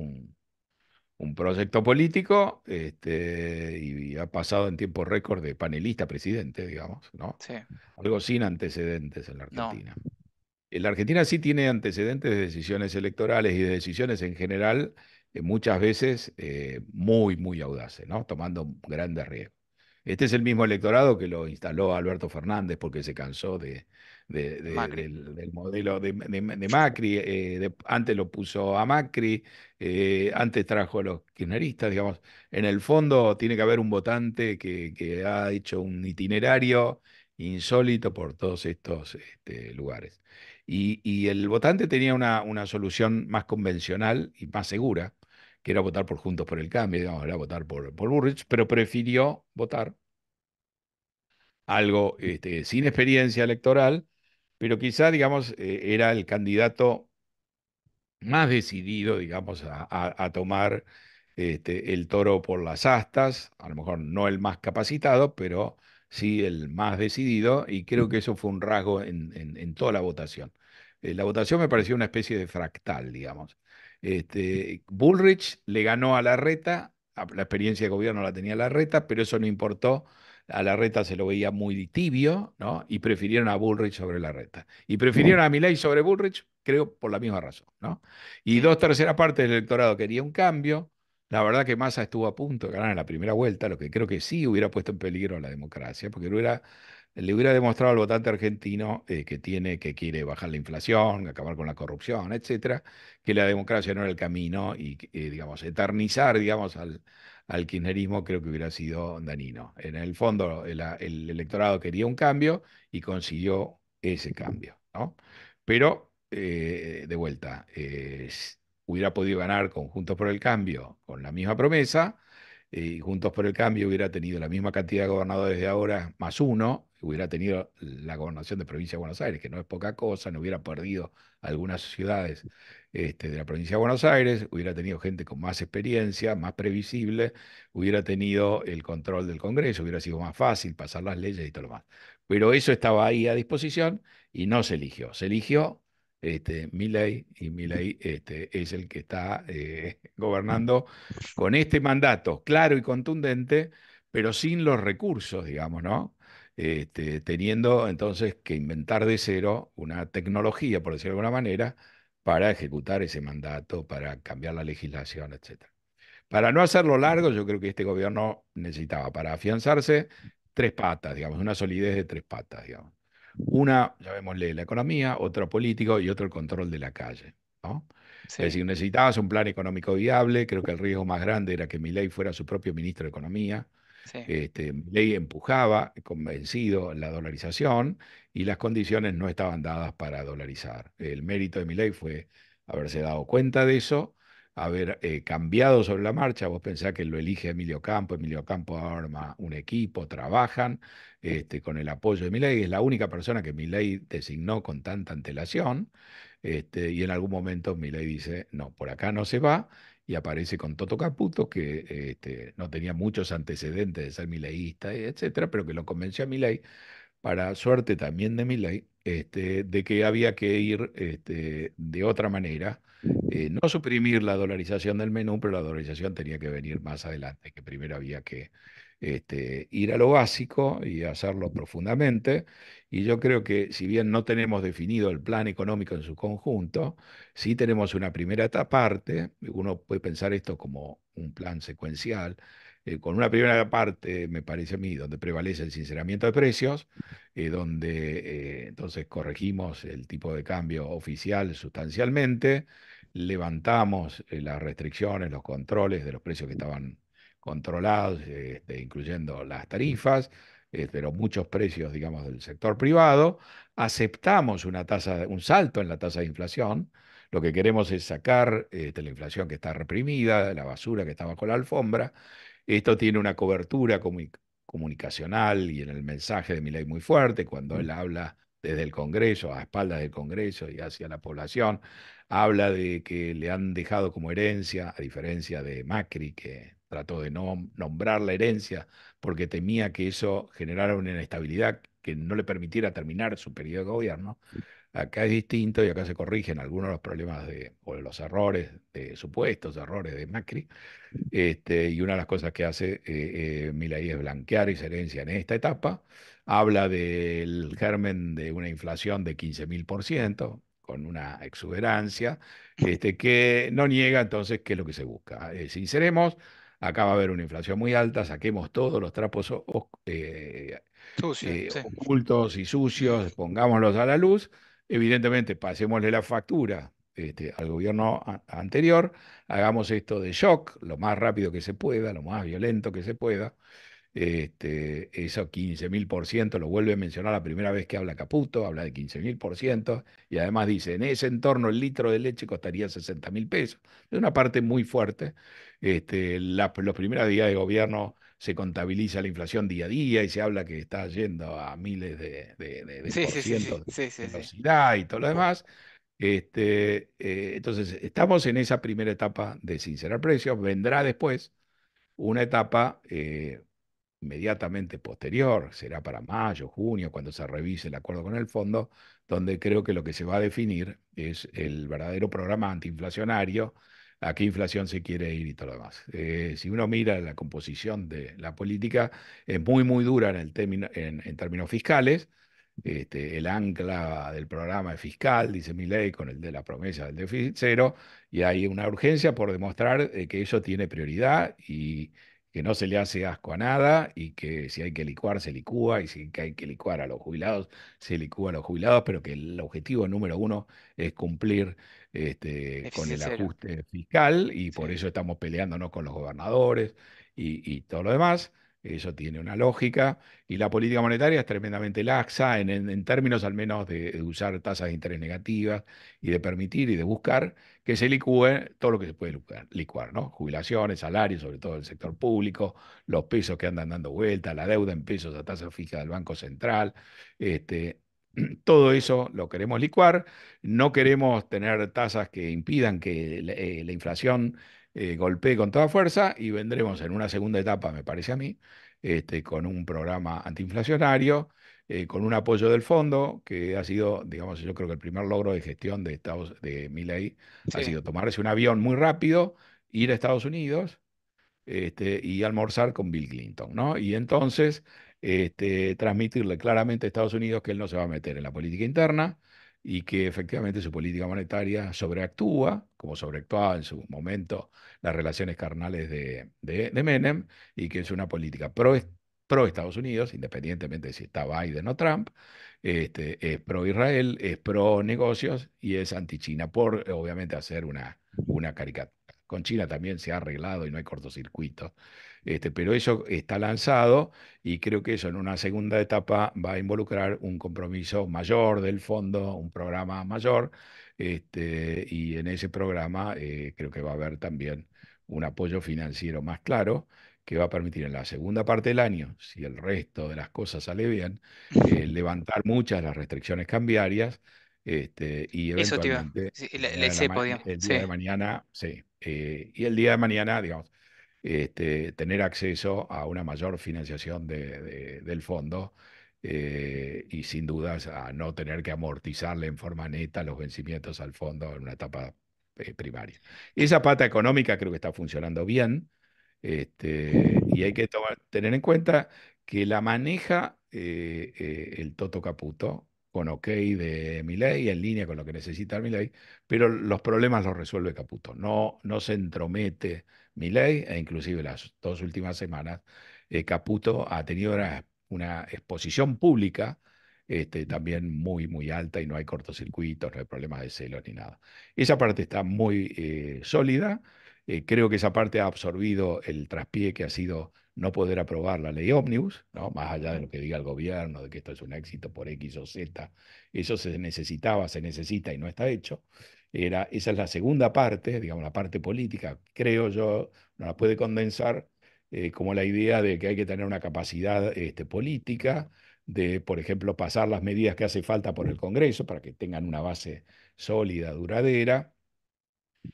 un proyecto político y ha pasado en tiempo récord de panelista a presidente, digamos, ¿no? Sí, Algo sin antecedentes en la no, Argentina. La Argentina sí tiene antecedentes de decisiones electorales y de decisiones en general, muchas veces muy, muy audaces, ¿no? Tomando grandes riesgos. Este es el mismo electorado que lo instaló Alberto Fernández porque se cansó Macri. del modelo de Macri. Antes lo puso a Macri, antes trajo a los kirchneristas, digamos. En el fondo tiene que haber un votante que ha hecho un itinerario insólito por todos estos lugares. Y el votante tenía una solución más convencional y más segura, que era votar por Juntos por el Cambio, digamos, era votar por Burrich, pero prefirió votar algo sin experiencia electoral, pero quizá, digamos, era el candidato más decidido, digamos, a tomar el toro por las astas, a lo mejor no el más capacitado, pero sí el más decidido, y creo que eso fue un rasgo en toda la votación. La votación me pareció una especie de fractal, digamos. Bullrich le ganó a Larreta, la experiencia de gobierno la tenía Larreta, pero eso no importó. a Larreta se lo veía muy tibio, ¿no? Y prefirieron a Bullrich sobre Larreta. Y prefirieron a Milei sobre Bullrich, creo, por la misma razón, ¿no? Y Sí, dos terceras partes del electorado quería un cambio. La verdad que Massa estuvo a punto de ganar en la primera vuelta, lo que creo que sí hubiera puesto en peligro a la democracia, porque le hubiera demostrado al votante argentino que quiere bajar la inflación, acabar con la corrupción, etcétera, que la democracia no era el camino y, digamos, eternizar, digamos, al kirchnerismo creo que hubiera sido dañino. En el fondo, el electorado quería un cambio y consiguió ese cambio, ¿no? Pero, de vuelta, hubiera podido ganar con Juntos por el Cambio con la misma promesa, y Juntos por el Cambio hubiera tenido la misma cantidad de gobernadores de ahora, más uno, hubiera tenido la gobernación de Provincia de Buenos Aires, que no es poca cosa, no hubiera perdido algunas ciudades de la provincia de Buenos Aires, hubiera tenido gente con más experiencia, más previsible, hubiera tenido el control del Congreso, hubiera sido más fácil pasar las leyes y todo lo más. Pero eso estaba ahí a disposición y no se eligió. Se eligió Milei, y Milei es el que está gobernando con este mandato claro y contundente, pero sin los recursos, digamos, ¿no? Teniendo entonces que inventar de cero una tecnología, por decirlo de alguna manera, para ejecutar ese mandato, para cambiar la legislación, etcétera. Para no hacerlo largo, yo creo que este gobierno necesitaba, para afianzarse, tres patas, digamos, una solidez de tres patas, digamos. Una, llamémosle la economía, otro político y otro el control de la calle, ¿no? Es sí, decir, necesitabas un plan económico viable, creo que el riesgo más grande era que Milei fuera su propio ministro de Economía. sí. Milei empujaba, convencido, la dolarización y las condiciones no estaban dadas para dolarizar. El mérito de Milei fue haberse dado cuenta de eso, haber cambiado sobre la marcha. Vos pensás que lo elige Emilio Campo arma un equipo, trabajan con el apoyo de Milei, es la única persona que Milei designó con tanta antelación, y en algún momento Milei dice, no, por acá no se va, y aparece con Toto Caputo, que no tenía muchos antecedentes de ser mileísta, etcétera, pero que lo convenció a Milei, para suerte también de Milei, de que había que ir de otra manera, no suprimir la dolarización del menú, pero la dolarización tenía que venir más adelante, que primero había que ir a lo básico y hacerlo profundamente. Y yo creo que si bien no tenemos definido el plan económico en su conjunto, sí tenemos una primera parte, uno puede pensar esto como un plan secuencial, con una primera parte, me parece a mí, donde prevalece el sinceramiento de precios, donde entonces corregimos el tipo de cambio oficial sustancialmente, levantamos las restricciones, los controles de los precios que estaban controlados, incluyendo las tarifas, pero muchos precios, digamos, del sector privado, aceptamos un salto en la tasa de inflación. Lo que queremos es sacar la inflación que está reprimida, la basura que está bajo la alfombra. Esto tiene una cobertura comunicacional y en el mensaje de Milei muy fuerte, cuando él habla desde el Congreso, a espaldas del Congreso y hacia la población, habla de que le han dejado como herencia, a diferencia de Macri, que trató de no nombrar la herencia porque temía que eso generara una inestabilidad que no le permitiera terminar su periodo de gobierno. Acá es distinto y acá se corrigen algunos de los problemas o los errores, de supuestos errores de Macri, y una de las cosas que hace Milei es blanquear esa herencia en esta etapa. Habla del germen de una inflación de 15.000%, con una exuberancia, que no niega entonces qué es lo que se busca. Sinceremos, acá va a haber una inflación muy alta, saquemos todos los trapos Sucio, sí. ocultos y Mm. sucios, pongámoslos a la luz. Evidentemente, pasémosle la factura al gobierno anterior, hagamos esto de shock lo más rápido que se pueda, lo más violento que se pueda. Eso 15.000% lo vuelve a mencionar la primera vez que habla Caputo, habla de 15.000%, y además dice, en ese entorno el litro de leche costaría 60.000 pesos. Es una parte muy fuerte. Los primeros días de gobierno se contabiliza la inflación día a día y se habla que está yendo a miles de Sí, por sí, sí, ciento sí, de sí, sí, sí. velocidad y todo lo demás. Entonces, estamos en esa primera etapa de sincerar precios. Vendrá después una etapa inmediatamente posterior, será para mayo, junio, cuando se revise el acuerdo con el fondo, donde creo que lo que se va a definir es el verdadero programa antiinflacionario, a qué inflación se quiere ir y todo lo demás. Si uno mira la composición de la política, es muy, muy dura en, en términos fiscales. El ancla del programa es fiscal, dice Milei, con el de la promesa del déficit cero, y hay una urgencia por demostrar que eso tiene prioridad y que no se le hace asco a nada y que si hay que licuar, se licúa, y si hay que licuar a los jubilados, se licúa a los jubilados, pero que el objetivo número uno es cumplir con Déficit el cero. ajuste fiscal y por Sí. eso estamos peleándonos con los gobernadores y todo lo demás. Eso tiene una lógica. Y la política monetaria es tremendamente laxa en términos al menos de usar tasas de interés negativas y de permitir y de buscar que se licúe todo lo que se puede licuar, ¿no? Jubilaciones, salarios, sobre todo del sector público, los pesos que andan dando vuelta, la deuda en pesos a tasa fija del Banco Central. Este, todo eso lo queremos licuar. No queremos tener tasas que impidan que la inflación golpee con toda fuerza y vendremos en una segunda etapa, me parece a mí, con un programa antiinflacionario, con un apoyo del fondo, que ha sido, digamos, yo creo que el primer logro de gestión de Milei ha Sí. sido tomarse un avión muy rápido, ir a Estados Unidos y almorzar con Bill Clinton, ¿no? Y entonces transmitirle claramente a Estados Unidos que él no se va a meter en la política interna y que efectivamente su política monetaria sobreactúa, como sobreactuaba en su momento las relaciones carnales de Menem, y que es una política pro Estados Unidos, independientemente de si está Biden o Trump, es pro Israel, es pro negocios y es anti China, por obviamente hacer una caricatura. Con China también se ha arreglado y no hay cortocircuito. Pero eso está lanzado y creo que eso en una segunda etapa va a involucrar un compromiso mayor del fondo, un programa mayor, y en ese programa creo que va a haber también un apoyo financiero más claro que va a permitir en la segunda parte del año, si el resto de las cosas sale bien, levantar muchas de las restricciones cambiarias y Eso te iba. eventualmente Sí, le cepo, digamos. el día Sí. de mañana, sí, y el día de mañana, digamos, tener acceso a una mayor financiación del fondo y sin dudas a no tener que amortizarle en forma neta los vencimientos al fondo en una etapa primaria. Esa pata económica creo que está funcionando bien. Y hay que tener en cuenta que la maneja el Toto Caputo con ok de Milei, en línea con lo que necesita Milei, pero los problemas los resuelve Caputo. No, no se entromete Milei, e inclusive las 2 últimas semanas, Caputo ha tenido una exposición pública también muy, muy alta y no hay cortocircuitos, no hay problemas de celos ni nada. Esa parte está muy sólida. Creo que esa parte ha absorbido el traspié que ha sido no poder aprobar la ley ómnibus, ¿no? Más allá de lo que diga el gobierno, de que esto es un éxito por X o Z, eso se necesitaba, se necesita y no está hecho. Esa es la segunda parte, digamos, la parte política, creo yo, no la puede condensar como la idea de que hay que tener una capacidad política de, por ejemplo, pasar las medidas que hace falta por el Congreso para que tengan una base sólida, duradera,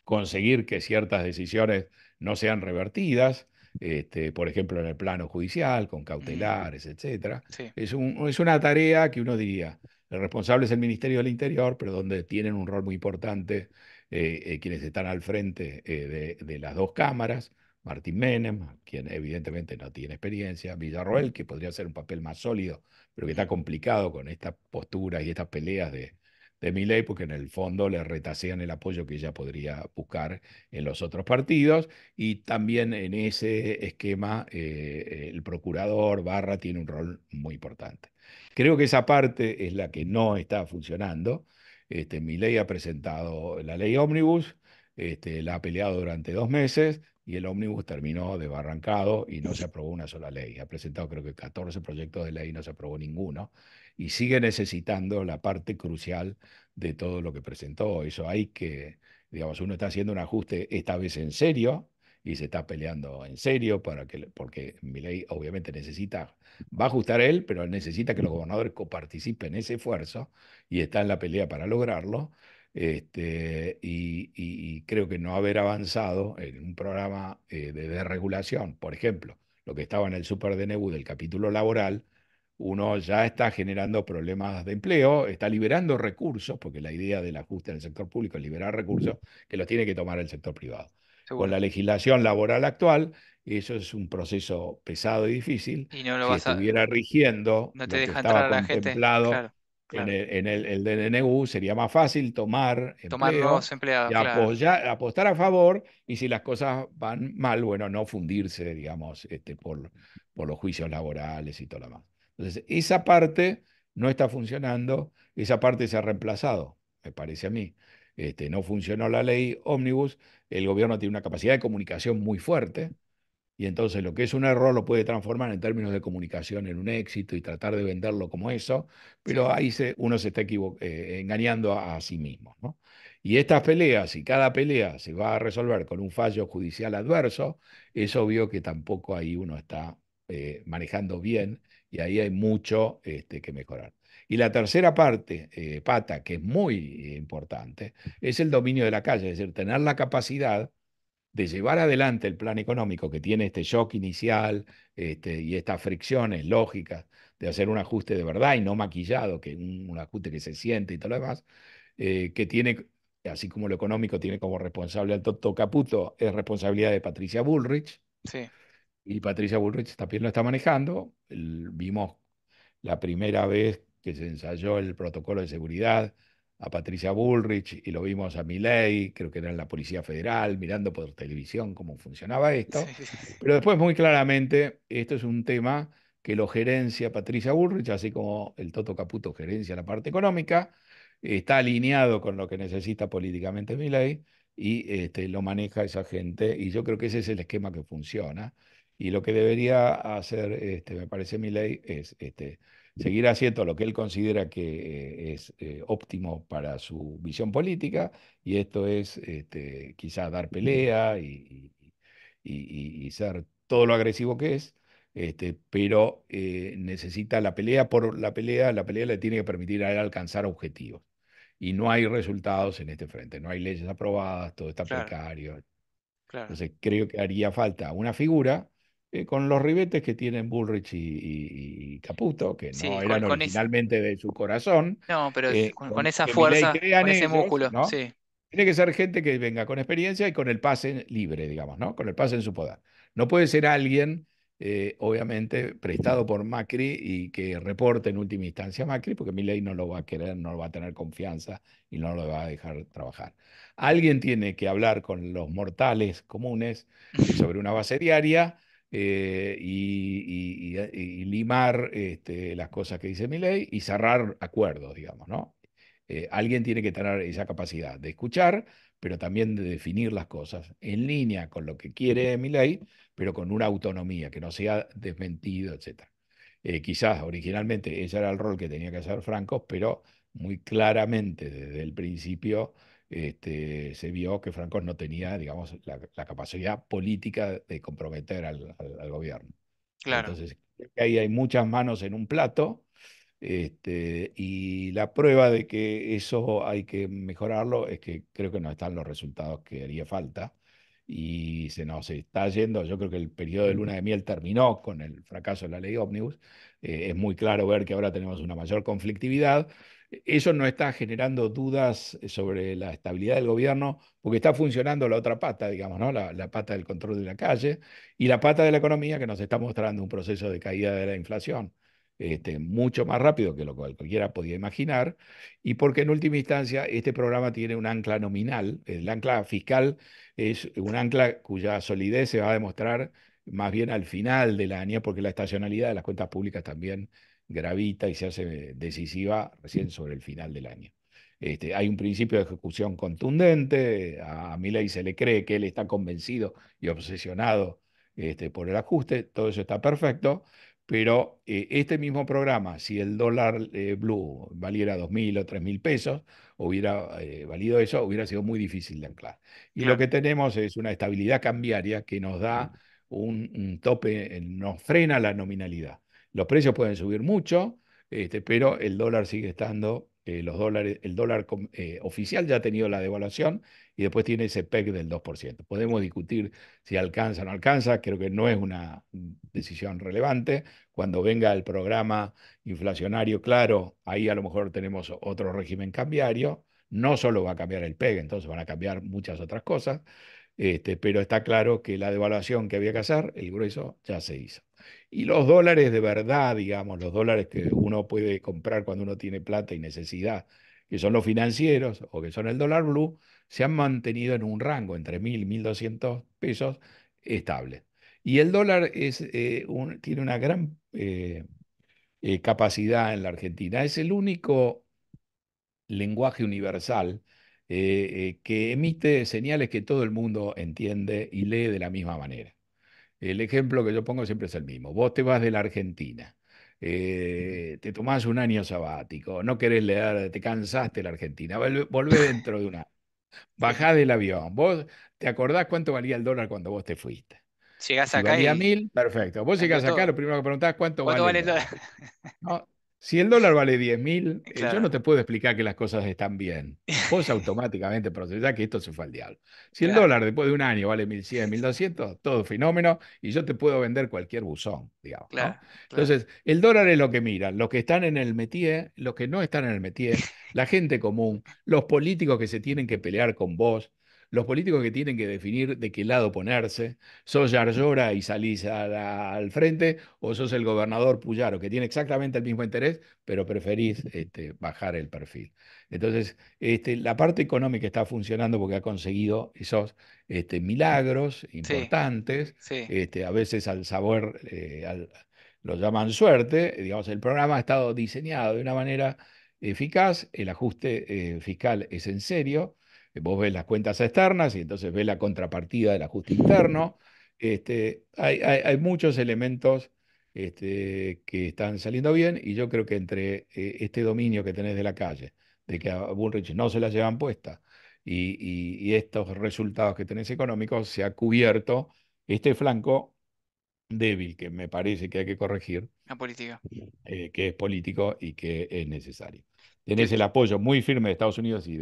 conseguir que ciertas decisiones no sean revertidas, por ejemplo, en el plano judicial, con Mm, cautelares, etcétera. sí. Es una tarea que uno diría, el responsable es el Ministerio del Interior, pero donde tienen un rol muy importante quienes están al frente de las dos cámaras. Martín Menem, quien evidentemente no tiene experiencia, Villarroel, que podría ser un papel más sólido, pero que está Mm, complicado con estas posturas y estas peleas de Milei, porque en el fondo le retasean el apoyo que ella podría buscar en los otros partidos, y también en ese esquema el procurador Barra tiene un rol muy importante. Creo que esa parte es la que no está funcionando. Milei ha presentado la ley Ómnibus, la ha peleado durante 2 meses y el ómnibus terminó desbarrancado y no se aprobó una sola ley. Ha presentado creo que 14 proyectos de ley y no se aprobó ninguno. Y sigue necesitando la parte crucial de todo lo que presentó. Eso hay que, digamos, uno está haciendo un ajuste esta vez en serio y se está peleando en serio porque Milei obviamente necesita, va a ajustar él, pero necesita que los gobernadores coparticipen en ese esfuerzo y está en la pelea para lograrlo. Y creo que no haber avanzado en un programa de desregulación, por ejemplo, lo que estaba en el Super DNU del capítulo laboral, uno ya está generando problemas de empleo, está liberando recursos, porque la idea del ajuste en el sector público es liberar recursos que los tiene que tomar el sector privado. Con seguro. la legislación laboral actual, eso es un proceso pesado y difícil. Y no lo Si vas a, estuviera rigiendo no te lo que deja entrar estaba a la gente, contemplado claro, en claro. el DNU, sería más fácil tomar Tomar empleo nuevos empleados, y claro, apostar a favor, y si las cosas van mal, bueno, no fundirse, digamos, por los juicios laborales y todo lo demás. Entonces, esa parte no está funcionando, esa parte se ha reemplazado, me parece a mí. No funcionó la ley Ómnibus, el gobierno tiene una capacidad de comunicación muy fuerte, y entonces lo que es un error lo puede transformar en términos de comunicación en un éxito y tratar de venderlo como eso, sí, pero ahí uno se está engañando a sí mismo, ¿no? Y estas peleas, si cada pelea se va a resolver con un fallo judicial adverso, es obvio que tampoco ahí uno está manejando bien, y ahí hay mucho que mejorar. Y la tercera parte, pata, que es muy importante, es el dominio de la calle, es decir, tener la capacidad de llevar adelante el plan económico que tiene este shock inicial, y estas fricciones lógicas de hacer un ajuste de verdad y no maquillado, que un ajuste que se siente y todo lo demás, que tiene, así como lo económico tiene como responsable al Toto Caputo, es responsabilidad de Patricia Bullrich, sí, y Patricia Bullrich también lo está manejando. Vimos la primera vez que se ensayó el protocolo de seguridad a Patricia Bullrich, y lo vimos a Milei, creo que era en la Policía Federal, mirando por televisión cómo funcionaba sí, esto. sí, Pero después, muy claramente, esto es un tema que lo gerencia Patricia Bullrich, así como el Toto Caputo gerencia la parte económica, está alineado con lo que necesita políticamente Milei, y lo maneja esa gente, y yo creo que ese es el esquema que funciona. Y lo que debería hacer, me parece, Milei, es seguir haciendo lo que él considera que es óptimo para su visión política, y esto es quizás dar pelea y ser todo lo agresivo que es, pero necesita la pelea le tiene que permitir a él alcanzar objetivos. Y no hay resultados en este frente, no hay leyes aprobadas, todo está claro, precario. claro. Entonces creo que haría falta una figura con los ribetes que tienen Bullrich y Caputo, que Sí, no eran con ese, originalmente de su corazón, no, pero con esa que Milei fuerza, crea con en ese ellos, músculo, ¿no? sí, Tiene que ser gente que venga con experiencia y con el pase libre, digamos, ¿no? Con el pase en su poder. No puede ser alguien, obviamente, prestado por Macri y que reporte en última instancia a Macri, porque Milei no lo va a querer, no lo va a tener confianza y no lo va a dejar trabajar. Alguien tiene que hablar con los mortales comunes sobre una base diaria, y limar las cosas que dice Milei y cerrar acuerdos, digamos, ¿no? Alguien tiene que tener esa capacidad de escuchar, pero también de definir las cosas en línea con lo que quiere Milei, pero con una autonomía, que no sea desmentido, etcétera. Quizás originalmente ese era el rol que tenía que hacer Franco, pero muy claramente desde el principio se vio que Franco no tenía, digamos, la capacidad política de comprometer al gobierno. claro, Entonces, creo que ahí hay muchas manos en un plato, y la prueba de que eso hay que mejorarlo es que creo que no están los resultados que haría falta, y se nos está yendo. Yo creo que el periodo de luna de miel terminó con el fracaso de la ley Ómnibus. Es muy claro ver que ahora tenemos una mayor conflictividad. Eso no está generando dudas sobre la estabilidad del gobierno, porque está funcionando la otra pata, digamos, ¿no? La pata del control de la calle, y la pata de la economía, que nos está mostrando un proceso de caída de la inflación mucho más rápido que lo que cualquiera podía imaginar, y porque en última instancia este programa tiene un ancla nominal. El ancla fiscal es un ancla cuya solidez se va a demostrar más bien al final del año, porque la estacionalidad de las cuentas públicas también gravita y se hace decisiva recién sobre el final del año. Hay un principio de ejecución contundente, a Milei se le cree que él está convencido y obsesionado por el ajuste, todo eso está perfecto, pero este mismo programa, si el dólar blue valiera 2.000 o 3.000 pesos, hubiera valido eso, hubiera sido muy difícil de anclar. Y lo claro, que tenemos es una estabilidad cambiaria que nos da un tope, nos frena la nominalidad. Los precios pueden subir mucho, pero el dólar sigue estando los dólares, el dólar oficial ya ha tenido la devaluación y después tiene ese PEG del 2%. Podemos discutir si alcanza o no alcanza, creo que no es una decisión relevante. Cuando venga el programa inflacionario claro, ahí a lo mejor tenemos otro régimen cambiario. No solo va a cambiar el PEG, entonces van a cambiar muchas otras cosas, pero está claro que la devaluación que había que hacer, el grueso, ya se hizo. Y los dólares de verdad, digamos, los dólares que uno puede comprar cuando uno tiene plata y necesidad, que son los financieros o que son el dólar blue, se han mantenido en un rango entre 1.000 y 1.200 pesos estable. Y el dólar tiene una gran capacidad en la Argentina. Es el único lenguaje universal que emite señales que todo el mundo entiende y lee de la misma manera. El ejemplo que yo pongo siempre es el mismo. Vos te vas de la Argentina, te tomás un año sabático, no querés leer, te cansaste de la Argentina, volvés dentro de una, Sí. bajás del avión. ¿Vos te acordás cuánto valía el dólar cuando vos te fuiste? Llegás Si acá valía y 1.000, perfecto. Vos cambió llegás acá, lo todo. primero que preguntás, ¿cuánto ¿Cuánto vale el vale el dólar? dólar? ¿No? Si el dólar vale 10.000, yo no Claro, te puedo explicar que las cosas están bien. Vos automáticamente procesás que esto se fue al diablo. Si el claro, dólar después de un año vale 1.100, 1.200, todo fenómeno, y yo te puedo vender cualquier buzón, digamos, ¿no? claro, claro. Entonces, el dólar es lo que miran, los que están en el métier, los que no están en el métier, la gente común, los políticos que se tienen que pelear con vos, los políticos que tienen que definir de qué lado ponerse. ¿Sos Yarlora y salís al frente o sos el gobernador Puyaro, que tiene exactamente el mismo interés, pero preferís bajar el perfil? Entonces, la parte económica está funcionando porque ha conseguido esos milagros Sí, importantes, sí, a veces al sabor, lo llaman suerte. Digamos, el programa ha estado diseñado de una manera eficaz, el ajuste fiscal es en serio. Vos ves las cuentas externas y entonces ves la contrapartida del ajuste interno. Hay muchos elementos que están saliendo bien y yo creo que entre este dominio que tenés de la calle, de que a Bullrich no se la llevan puesta y estos resultados que tenés económicos, se ha cubierto este flanco débil que me parece que hay que corregir, la política. que es político y que es necesario. Tenés Te- el apoyo muy firme de Estados Unidos y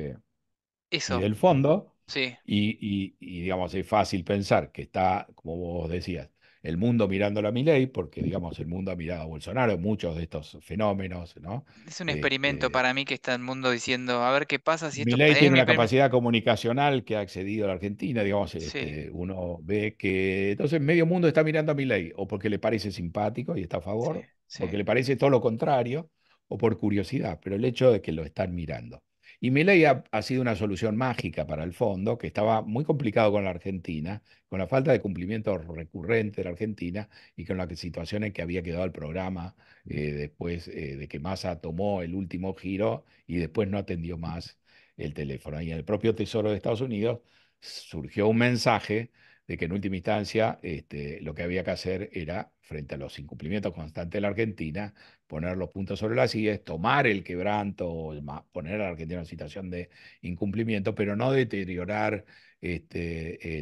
Eso, del fondo, sí. digamos, es fácil pensar que está, como vos decías, el mundo mirándolo a Milei, porque, digamos, el mundo ha mirado a Bolsonaro, muchos de estos fenómenos, ¿no? Es un experimento Este, para mí que está el mundo diciendo, a ver qué pasa si esto Milei es tiene mi una primer... capacidad comunicacional que ha accedido a la Argentina, digamos, Sí, uno ve que entonces medio mundo está mirando a Milei, o porque le parece simpático y está a sí, favor, sí. porque le parece todo lo contrario, o por curiosidad, pero el hecho de que lo están mirando. Y Milei ha sido una solución mágica para el fondo, que estaba muy complicado con la Argentina, con la falta de cumplimiento recurrente de la Argentina y con la situación en que había quedado el programa después de que Massa tomó el último giro y después no atendió más el teléfono. Y en el propio Tesoro de Estados Unidos surgió un mensaje de que en última instancia lo que había que hacer era, frente a los incumplimientos constantes de la Argentina, poner los puntos sobre las IES, tomar el quebranto, poner a la Argentina en una situación de incumplimiento, pero no deteriorar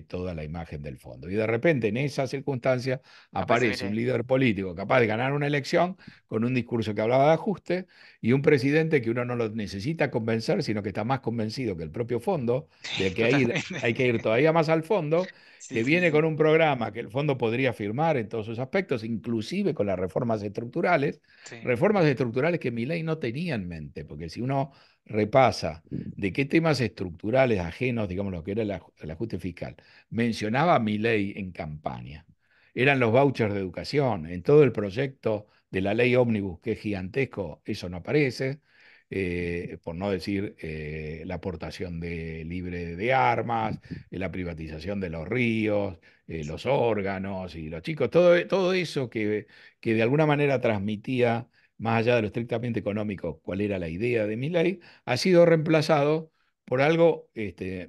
toda la imagen del fondo. Y de repente, en esa circunstancia, Aparece aparece un Milei. líder político capaz de ganar una elección con un discurso que hablaba de ajuste y un presidente que uno no lo necesita convencer, sino que está más convencido que el propio fondo, de que Totalmente. hay que ir todavía más al fondo, Sí, que sí, viene con sí. un programa que el fondo podría firmar en todos sus aspectos, inclusive con las Sí. reformas estructurales que Milei no tenía en mente, porque si uno repasa de qué temas estructurales ajenos, digamos, lo que era el ajuste fiscal, mencionaba Milei en campaña. Eran los vouchers de educación. En todo el proyecto de la ley ómnibus, que es gigantesco, eso no aparece. Por no decir la aportación de libre de armas, la privatización de los ríos, los órganos y los chicos, todo eso que de alguna manera transmitía, más allá de lo estrictamente económico, cuál era la idea de mi ley, ha sido reemplazado por algo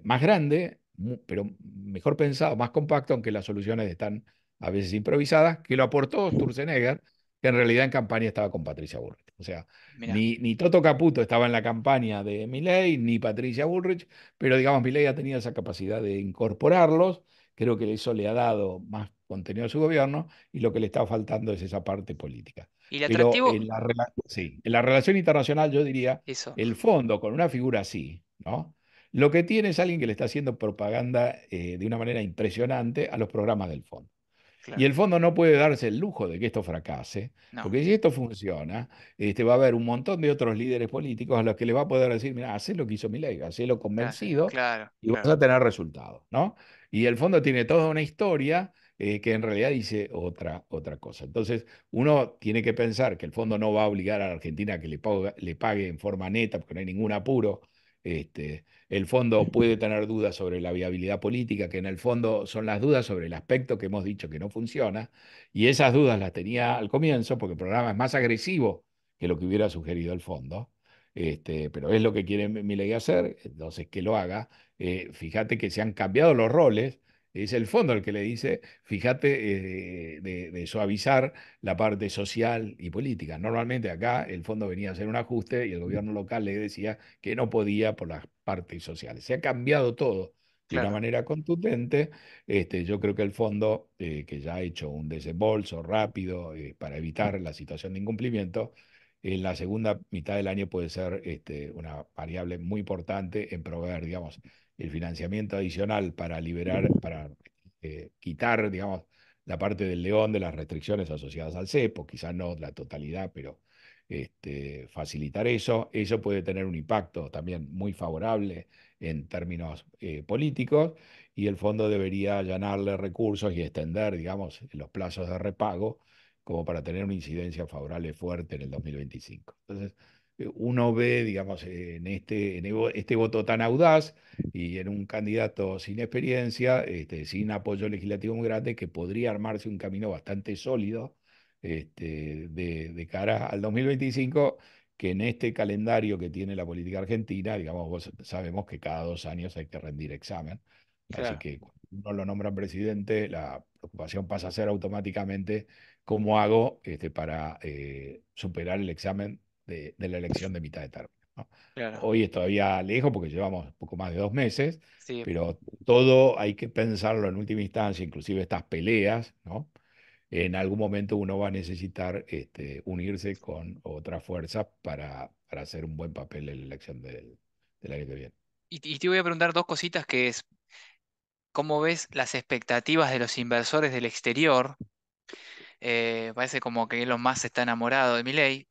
más grande, pero mejor pensado, más compacto, aunque las soluciones están a veces improvisadas, que lo aportó Sturzenegger, que en realidad en campaña estaba con Patricia Bullrich. O sea, Mira, ni Toto Caputo estaba en la campaña de Milei, ni Patricia Bullrich, pero digamos, Milei ha tenido esa capacidad de incorporarlos, Creo que eso le ha dado más contenido a su gobierno y lo que le está faltando es esa parte política. Y el Pero atractivo, sí, en la relación internacional yo diría, eso, el fondo con una figura así, ¿no? Lo que tiene es alguien que le está haciendo propaganda de una manera impresionante a los programas del fondo. Y claro, el fondo no puede darse el lujo de que esto fracase, no, porque si esto funciona, va a haber un montón de otros líderes políticos a los que le va a poder decir, mira, hacé lo que hizo Milei, hacelo claro, convencido claro, y vas claro, a tener resultados, ¿no? Y el fondo tiene toda una historia que en realidad dice otra cosa. Entonces, uno tiene que pensar que el fondo no va a obligar a la Argentina a que le pague en forma neta, porque no hay ningún apuro. El fondo puede tener dudas sobre la viabilidad política, que en el fondo son las dudas sobre el aspecto que hemos dicho que no funciona, y esas dudas las tenía al comienzo, porque el programa es más agresivo que lo que hubiera sugerido el fondo, pero es lo que quiere Milei hacer, entonces que lo haga. Fíjate que se han cambiado los roles. Es el fondo el que le dice, fíjate, de suavizar la parte social y política. Normalmente acá el fondo venía a hacer un ajuste y el gobierno local le decía que no podía por las partes sociales. Se ha cambiado todo de una claro, manera contundente. Yo creo que el fondo, que ya ha hecho un desembolso rápido para evitar la situación de incumplimiento, en la segunda mitad del año puede ser una variable muy importante en proveer, digamos, el financiamiento adicional para liberar, para quitar, digamos, la parte del león de las restricciones asociadas al cepo, quizás no la totalidad, pero facilitar eso. Eso puede tener un impacto también muy favorable en términos políticos y el fondo debería allanarle recursos y extender, digamos, los plazos de repago como para tener una incidencia favorable fuerte en el 2025. Entonces, uno ve, digamos, este voto tan audaz y en un candidato sin experiencia, sin apoyo legislativo muy grande, que podría armarse un camino bastante sólido de cara al 2025, que en este calendario que tiene la política argentina, digamos, vos sabemos que cada 2 años hay que rendir examen. Así claro, que cuando uno lo nombra presidente, la preocupación pasa a ser automáticamente cómo hago para superar el examen de la elección de mitad de término, ¿no? claro, Hoy es todavía lejos porque llevamos poco más de 2 meses, sí. pero todo hay que pensarlo en última instancia, inclusive estas peleas, ¿no? En algún momento uno va a necesitar unirse con otra fuerza para hacer un buen papel en la elección del año que viene. Y te voy a preguntar dos cositas que es, ¿cómo ves las expectativas de los inversores del exterior? Parece como que Elon Musk está enamorado de Milei,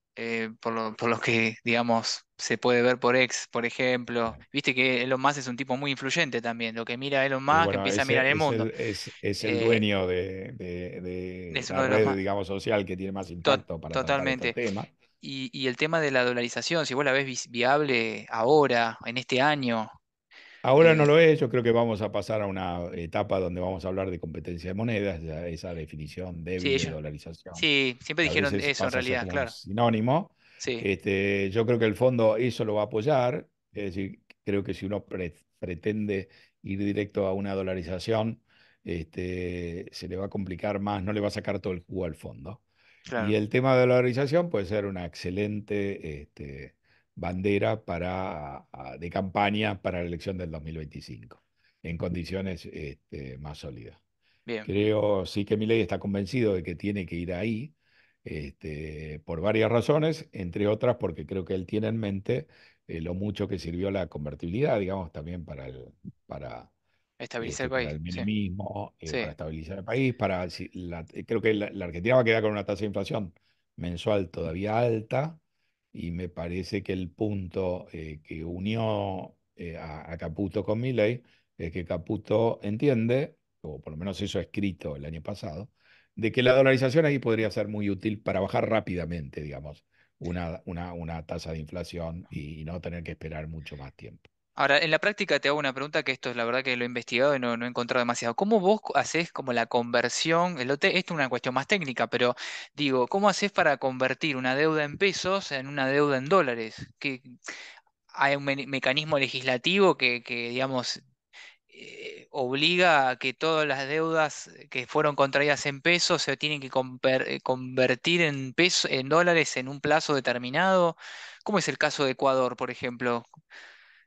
por lo que, digamos, se puede ver por X, por ejemplo. Viste que Elon Musk es un tipo muy influyente también. Lo que mira Elon Y Musk bueno, empieza a mirar el mundo. es el Eh, dueño de es uno la de los red, más... digamos, social que tiene más to- impacto para tratar estos Totalmente. temas. Y el tema de la dolarización, si vos la ves viable ahora, en este año, Ahora no eh, lo es, yo creo que vamos a pasar a una etapa donde vamos a hablar de competencia de monedas, ya esa definición sí, débil de ellos, dolarización, sí, siempre que a dijeron veces eso en pasa a ser realidad, como un claro. sinónimo. Sí, Yo creo que el fondo eso lo va a apoyar, es decir, creo que si uno pretende ir directo a una dolarización, se le va a complicar más, no le va a sacar todo el jugo al fondo. Y claro, el tema de la dolarización puede ser una excelente bandera de campaña para la elección del 2025, en condiciones más sólidas. bien, Creo sí que Milei está convencido de que tiene que ir ahí, por varias razones, entre otras porque creo que él tiene en mente lo mucho que sirvió la convertibilidad, digamos, también para estabilizar el para país, el sí, menemismo, para sí, estabilizar el país, creo que la Argentina va a quedar con una tasa de inflación mensual todavía alta, y me parece que el punto que unió a Caputo con Milei es que Caputo entiende, o por lo menos eso escrito el año pasado, de que la dolarización ahí podría ser muy útil para bajar rápidamente, digamos, una tasa de inflación y no tener que esperar mucho más tiempo. Ahora, en la práctica te hago una pregunta que esto es la verdad que lo he investigado y no he encontrado demasiado. ¿Cómo vos haces como la conversión? Esto es una cuestión más técnica, pero digo, ¿cómo haces para convertir una deuda en pesos en una deuda en dólares? ¿Que hay un mecanismo legislativo digamos, obliga a que todas las deudas que fueron contraídas en pesos se tienen que convertir en pesos, en dólares en un plazo determinado? ¿Cómo es el caso de Ecuador, por ejemplo?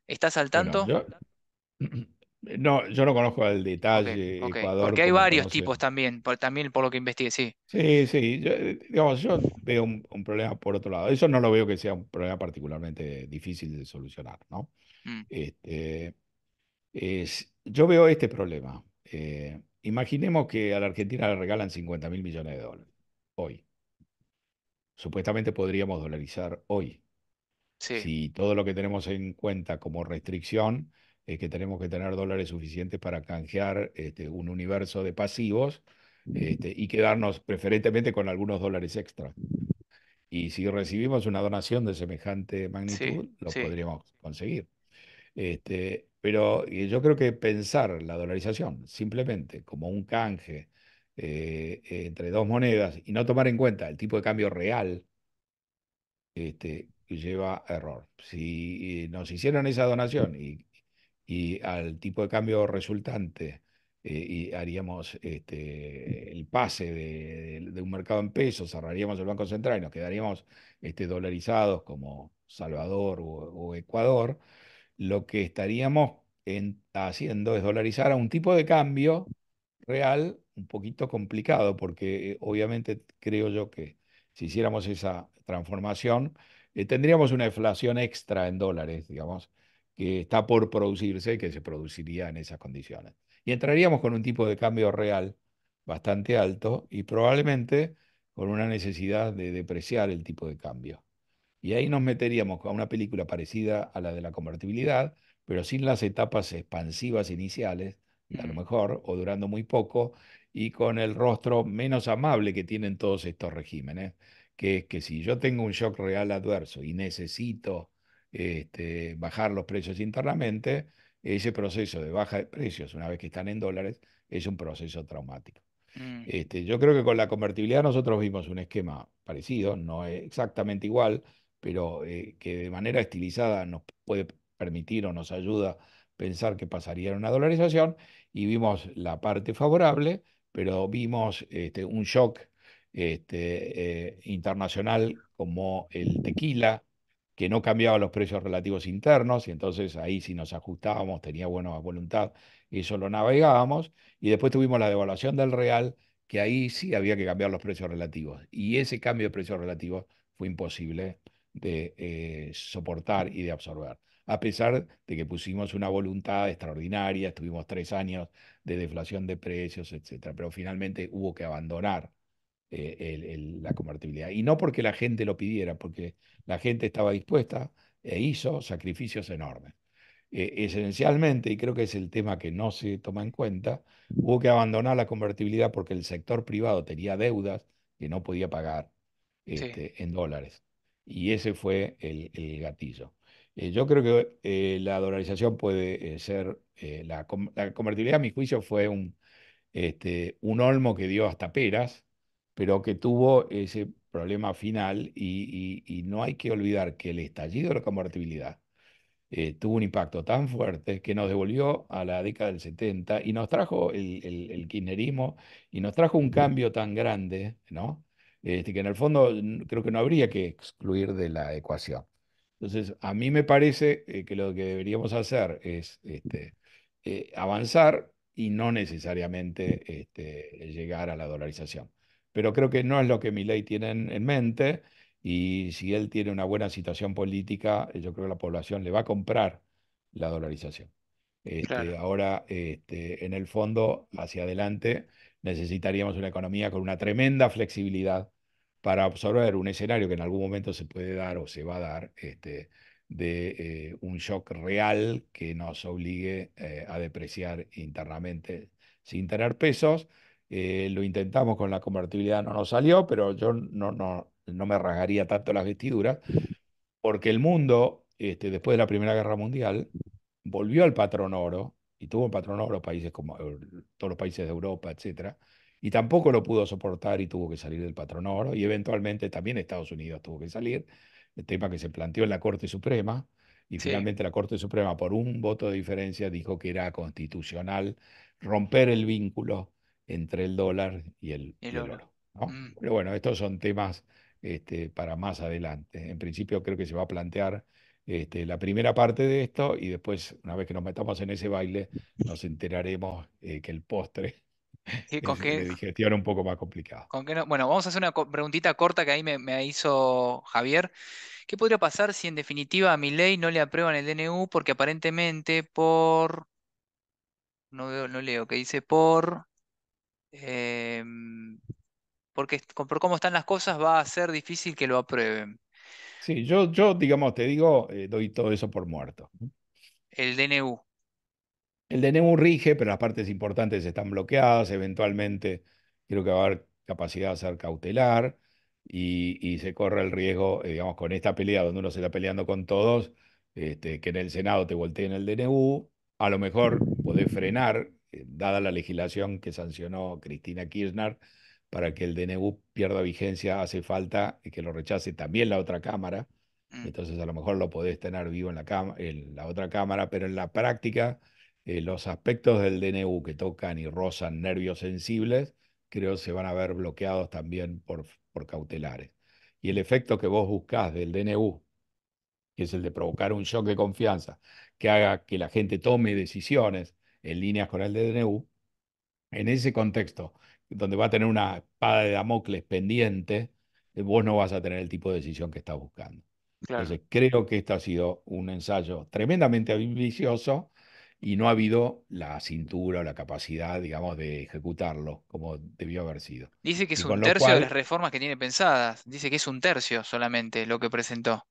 ¿Estás al Bueno, tanto? No, yo no conozco al Ok, detalle ok. Ecuador Porque hay como varios conoce. tipos también, también por lo que investigué, sí. Sí, sí, digamos, yo veo un problema por otro lado. Eso no lo veo que sea un problema particularmente difícil de solucionar, ¿no? Mm, Este, yo veo este problema. Imaginemos que a la Argentina le regalan 50.000 millones de dólares hoy. Supuestamente podríamos dolarizar hoy. sí. Si todo lo que tenemos en cuenta como restricción es que tenemos que tener dólares suficientes para canjear un universo de pasivos y quedarnos preferentemente con algunos dólares extra. Y si recibimos una donación de semejante Sí, magnitud, lo sí. podríamos conseguir. Pero yo creo que pensar la dolarización simplemente como un canje entre dos monedas y no tomar en cuenta el tipo de cambio real, lleva a error. Si nos hicieran esa donación y al tipo de cambio resultante y haríamos el pase de un mercado en pesos, cerraríamos el Banco Central y nos quedaríamos dolarizados como Salvador o Ecuador, lo que estaríamos haciendo es dolarizar a un tipo de cambio real un poquito complicado, porque obviamente creo yo que si hiciéramos esa transformación, tendríamos una inflación extra en dólares, digamos, que está por producirse y que se produciría en esas condiciones. Y entraríamos con un tipo de cambio real bastante alto y probablemente con una necesidad de depreciar el tipo de cambio. Y ahí nos meteríamos a una película parecida a la de la convertibilidad, pero sin las etapas expansivas iniciales, a lo Mm, mejor, o durando muy poco, y con el rostro menos amable que tienen todos estos regímenes, que es que si yo tengo un shock real adverso y necesito bajar los precios internamente, ese proceso de baja de precios, una vez que están en dólares, es un proceso traumático. mm, Yo creo que con la convertibilidad nosotros vimos un esquema parecido, no es exactamente igual, pero que de manera estilizada nos puede permitir o nos ayuda a pensar que pasaría en una dolarización y vimos la parte favorable, pero vimos un shock internacional como el tequila, que no cambiaba los precios relativos internos y entonces ahí si nos ajustábamos, tenía buena voluntad, eso lo navegábamos y después tuvimos la devaluación del real que ahí sí había que cambiar los precios relativos. Y ese cambio de precios relativos fue imposible de soportar y de absorber. A pesar de que pusimos una voluntad extraordinaria, estuvimos 3 años de deflación de precios, etcétera, pero finalmente hubo que abandonar la convertibilidad. Y no porque la gente lo pidiera, porque la gente estaba dispuesta e hizo sacrificios enormes. Esencialmente, y creo que es el tema que no se toma en cuenta, hubo que abandonar la convertibilidad porque el sector privado tenía deudas que no podía pagar sí, en dólares. Y ese fue el gatillo. Yo creo que la dolarización puede ser, la convertibilidad, a mi juicio, fue un olmo que dio hasta peras, pero que tuvo ese problema final y no hay que olvidar que el estallido de la convertibilidad tuvo un impacto tan fuerte que nos devolvió a la década del 70 y nos trajo el kirchnerismo y nos trajo un cambio tan grande, ¿no? Que en el fondo creo que no habría que excluir de la ecuación. Entonces, a mí me parece que lo que deberíamos hacer es avanzar y no necesariamente llegar a la dolarización. Pero creo que no es lo que Milei tiene en mente y si él tiene una buena situación política, yo creo que la población le va a comprar la dolarización. claro. Ahora, en el fondo, hacia adelante, necesitaríamos una economía con una tremenda flexibilidad para absorber un escenario que en algún momento se puede dar o se va a dar, de un shock real que nos obligue a depreciar internamente sin tener pesos. Lo intentamos con la convertibilidad, no nos salió, pero yo no me rasgaría tanto las vestiduras porque el mundo, después de la Primera Guerra Mundial, volvió al patrón oro, y tuvo un patrón oro países como todos los países de Europa, etcétera, y tampoco lo pudo soportar y tuvo que salir del patrón oro, y eventualmente también Estados Unidos tuvo que salir, el tema que se planteó en la Corte Suprema, y Sí, finalmente la Corte Suprema, por un voto de diferencia, dijo que era constitucional romper el vínculo entre el dólar el y el oro. oro, ¿no? Mm, Pero bueno, estos son temas para más adelante. En principio creo que se va a plantear la primera parte de esto y después, una vez que nos metamos en ese baile, nos enteraremos que el postre ¿Con es qué, de digestión un poco más complicado. con qué no? Bueno, vamos a hacer una preguntita corta que ahí me hizo Javier. ¿Qué podría pasar si en definitiva a Milei no le aprueban el DNU porque aparentemente no veo, no leo, que dice em, porque por cómo están las cosas va a ser difícil que lo aprueben Sí, digamos, te digo, doy todo eso por muerto. el DNU? El DNU rige, pero las partes importantes están bloqueadas. Eventualmente, creo que va a haber capacidad de hacer cautelar y se corre el riesgo, digamos, con esta pelea donde uno se está peleando con todos, que en el Senado te volteen el DNU. A lo mejor podés frenar, dada la legislación que sancionó Cristina Kirchner, para que el DNU pierda vigencia, hace falta que lo rechace también la otra Cámara. Mm, Entonces, a lo mejor lo podés tener vivo en en la otra Cámara, pero en la práctica los aspectos del DNU que tocan y rozan nervios sensibles, creo se van a ver bloqueados también por cautelares. Y el efecto que vos buscás del DNU, que es el de provocar un shock de confianza, que haga que la gente tome decisiones en líneas con el DNU, en ese contexto, donde va a tener una espada de Damocles pendiente, vos no vas a tener el tipo de decisión que estás buscando. claro. Entonces, creo que esto ha sido un ensayo tremendamente ambicioso y no ha habido la cintura o la capacidad, digamos, de ejecutarlo como debió haber sido. Dice que es Y un con lo tercio de las cual, reformas que tiene pensadas. Dice que es un tercio solamente lo que presentó.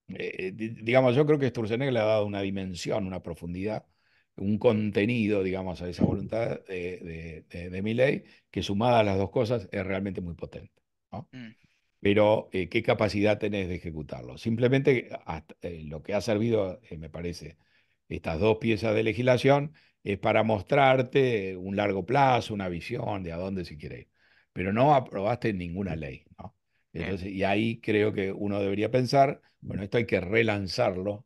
digamos, yo creo que Sturzenegger le ha dado una dimensión, una profundidad, un contenido, digamos, a esa voluntad de Milei, que sumada a las dos cosas es realmente muy potente, ¿no? Mm, Pero ¿qué capacidad tenés de ejecutarlo? Simplemente lo que ha servido, me parece, estas dos piezas de legislación es para mostrarte un largo plazo, una visión de a dónde se quiere ir. Pero no aprobaste ninguna ley, ¿no? bien, Entonces, y ahí creo que uno debería pensar, bueno, esto hay que relanzarlo,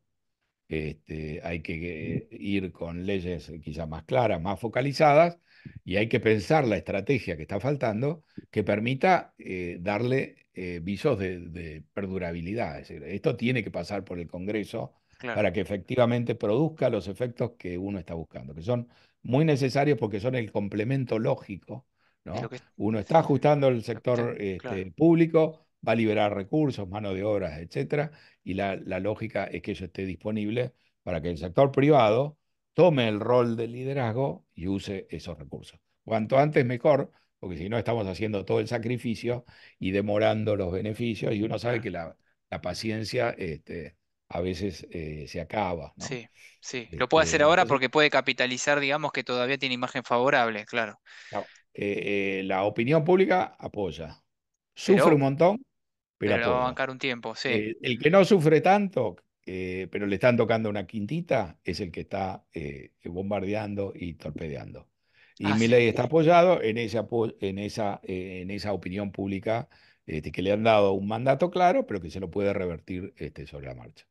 hay que ir con leyes quizás más claras, más focalizadas, y hay que pensar la estrategia que está faltando que permita darle visos de perdurabilidad. Es decir, esto tiene que pasar por el Congreso claro. para que efectivamente produzca los efectos que uno está buscando, que son muy necesarios porque son el complemento lógico, De lo ¿no? que Uno está ajustando el está escuchando. sector Claro. público, va a liberar recursos, mano de obra, etcétera, y la lógica es que eso esté disponible para que el sector privado tome el rol de liderazgo y use esos recursos. Cuanto antes mejor, porque si no estamos haciendo todo el sacrificio y demorando los beneficios y uno sabe Claro. que la paciencia a veces se acaba, ¿no? Sí, sí. Lo puede hacer ahora Entonces, porque puede capitalizar, digamos, que todavía tiene imagen favorable, claro. no, la opinión pública apoya. Sufre un Pero, montón, pero pero la va a apoya. bancar un tiempo, sí. El que no sufre tanto, pero le están tocando una quintita, es el que está bombardeando y torpedeando. Y Ah, sí. Milei está apoyado en esa opinión pública que le han dado un mandato claro, pero que se lo puede revertir sobre la marcha.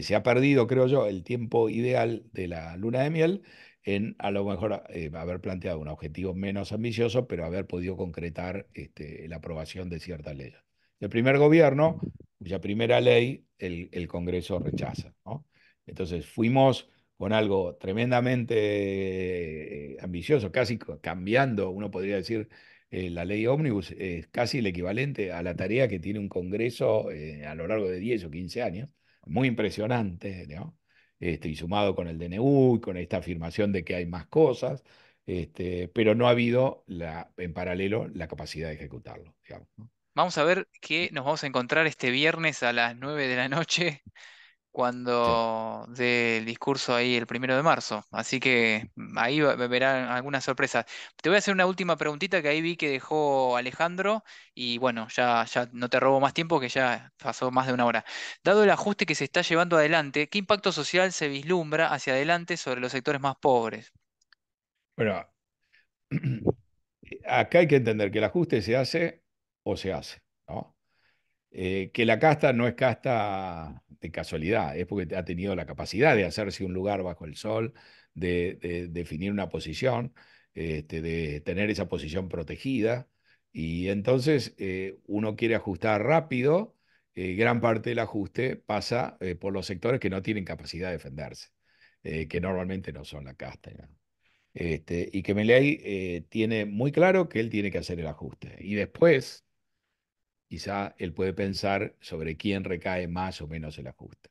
Se ha perdido, creo yo, el tiempo ideal de la luna de miel en a lo mejor haber planteado un objetivo menos ambicioso, pero haber podido concretar la aprobación de ciertas leyes. El primer gobierno cuya primera ley el Congreso rechaza, ¿no? Entonces fuimos con algo tremendamente ambicioso, casi cambiando, uno podría decir, la ley ómnibus es casi el equivalente a la tarea que tiene un Congreso a lo largo de 10 o 15 años, muy impresionante, ¿no? Y sumado con el DNU y con esta afirmación de que hay más cosas, pero no ha habido en paralelo la capacidad de ejecutarlo, digamos, ¿no? Vamos a ver qué nos vamos a encontrar este viernes a las 9 de la noche Sí. cuando dé el discurso ahí el 1 de marzo. Así que ahí verán algunas sorpresas. Te voy a hacer una última preguntita que ahí vi que dejó Alejandro y bueno, ya no te robo más tiempo que ya pasó más de una hora. Dado el ajuste que se está llevando adelante, ¿qué impacto social se vislumbra hacia adelante sobre los sectores más pobres? Bueno, acá hay que entender que el ajuste se hace o se hace, ¿no? Que la casta no es casta de casualidad, es porque ha tenido la capacidad de hacerse un lugar bajo el sol, de definir una posición, de tener esa posición protegida. Y entonces uno quiere ajustar rápido, gran parte del ajuste pasa por los sectores que no tienen capacidad de defenderse, que normalmente no son la casta. ¿No? Y que Milei tiene muy claro que él tiene que hacer el ajuste. Y después, quizá él puede pensar sobre quién recae más o menos el ajuste.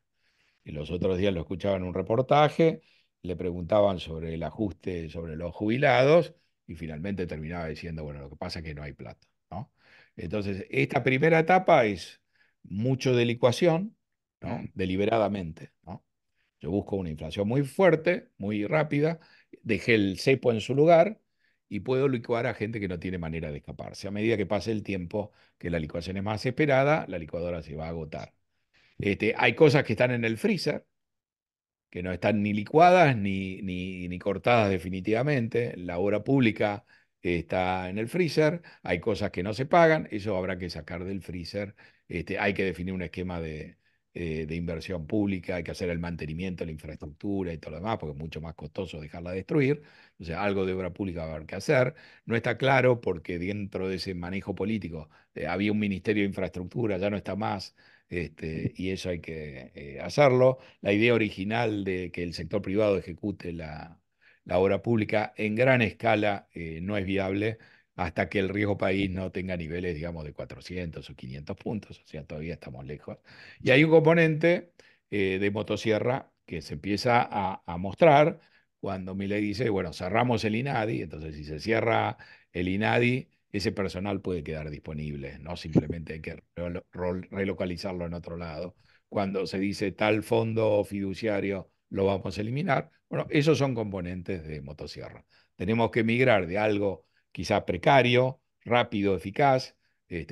Y los otros días lo escuchaba en un reportaje, le preguntaban sobre el ajuste sobre los jubilados y finalmente terminaba diciendo, bueno, lo que pasa es que no hay plata, ¿no? Entonces, esta primera etapa es mucho de licuación, ¿no? Mm, Deliberadamente, ¿no? Yo busco una inflación muy fuerte, muy rápida, dejé el cepo en su lugar y puedo licuar a gente que no tiene manera de escaparse. A medida que pase el tiempo, que la licuación es más esperada, la licuadora se va a agotar. Hay cosas que están en el freezer, que no están ni licuadas ni cortadas definitivamente. La obra pública está en el freezer, hay cosas que no se pagan, eso habrá que sacar del freezer. Hay que definir un esquema de inversión pública, hay que hacer el mantenimiento de la infraestructura y todo lo demás, porque es mucho más costoso dejarla destruir. O sea, algo de obra pública va a haber que hacer. No está claro porque dentro de ese manejo político había un ministerio de infraestructura, ya no está más. Y eso hay que hacerlo. La idea original de que el sector privado ejecute la obra pública en gran escala no es viable hasta que el riesgo país no tenga niveles, digamos, de 400 o 500 puntos, o sea, todavía estamos lejos. Y hay sí, un componente de motosierra que se empieza a mostrar cuando Milei dice, bueno, cerramos el INADI, entonces si se cierra el INADI, ese personal puede quedar disponible, no simplemente hay que relocalizarlo en otro lado. Cuando se dice tal fondo fiduciario lo vamos a eliminar, bueno, esos son componentes de motosierra. Tenemos que migrar de algo quizá precario, rápido, eficaz.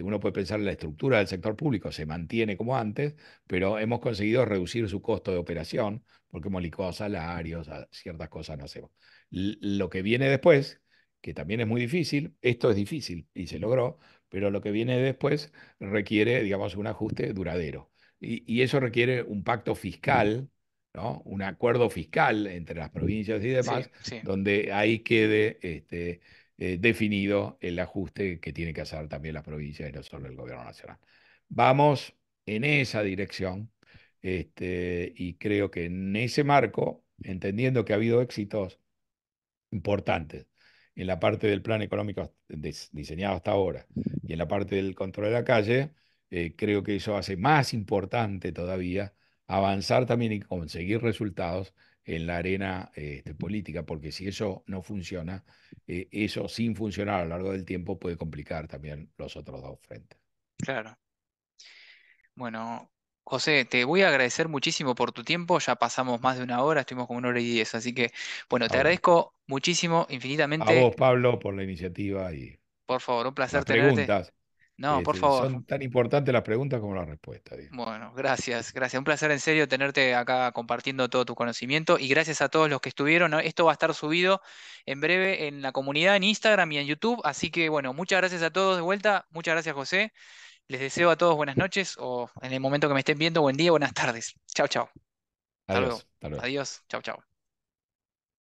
Uno puede pensar en la estructura del sector público, se mantiene como antes, pero hemos conseguido reducir su costo de operación porque hemos licuado salarios, ciertas cosas no hacemos. Lo que viene después, que también es muy difícil, esto es difícil y se logró, pero lo que viene después requiere, digamos, un ajuste duradero. Y eso requiere un pacto fiscal, ¿no? Un acuerdo fiscal entre las provincias y sí, demás, sí, donde ahí quede definido el ajuste que tiene que hacer también las provincias y no solo el gobierno nacional. Vamos en esa dirección, y creo que en ese marco, entendiendo que ha habido éxitos importantes en la parte del plan económico diseñado hasta ahora y en la parte del control de la calle, creo que eso hace más importante todavía avanzar también y conseguir resultados en la arena política, porque si eso no funciona, eso sin funcionar a lo largo del tiempo puede complicar también los otros dos frentes. claro. Bueno, José, te voy a agradecer muchísimo por tu tiempo. Ya pasamos más de una hora, estuvimos como 1 hora y 10. Así que, bueno, te Ah, bueno. agradezco muchísimo, A infinitamente. vos, Pablo, por la iniciativa y Por favor, un placer las tenerte. preguntas. No, por favor. Son tan importantes las preguntas como las respuestas, digo. Bueno, gracias, gracias. Un placer en serio tenerte acá compartiendo todo tu conocimiento y gracias a todos los que estuvieron, ¿no? Esto va a estar subido en breve en la comunidad, en Instagram y en YouTube. Así que, bueno, muchas gracias a todos de vuelta. Muchas gracias, José. Les deseo a todos buenas noches o en el momento que me estén viendo, buen día, buenas tardes. Chao, chao. Hasta luego. Adiós, hasta luego. Adiós. Chao, chao.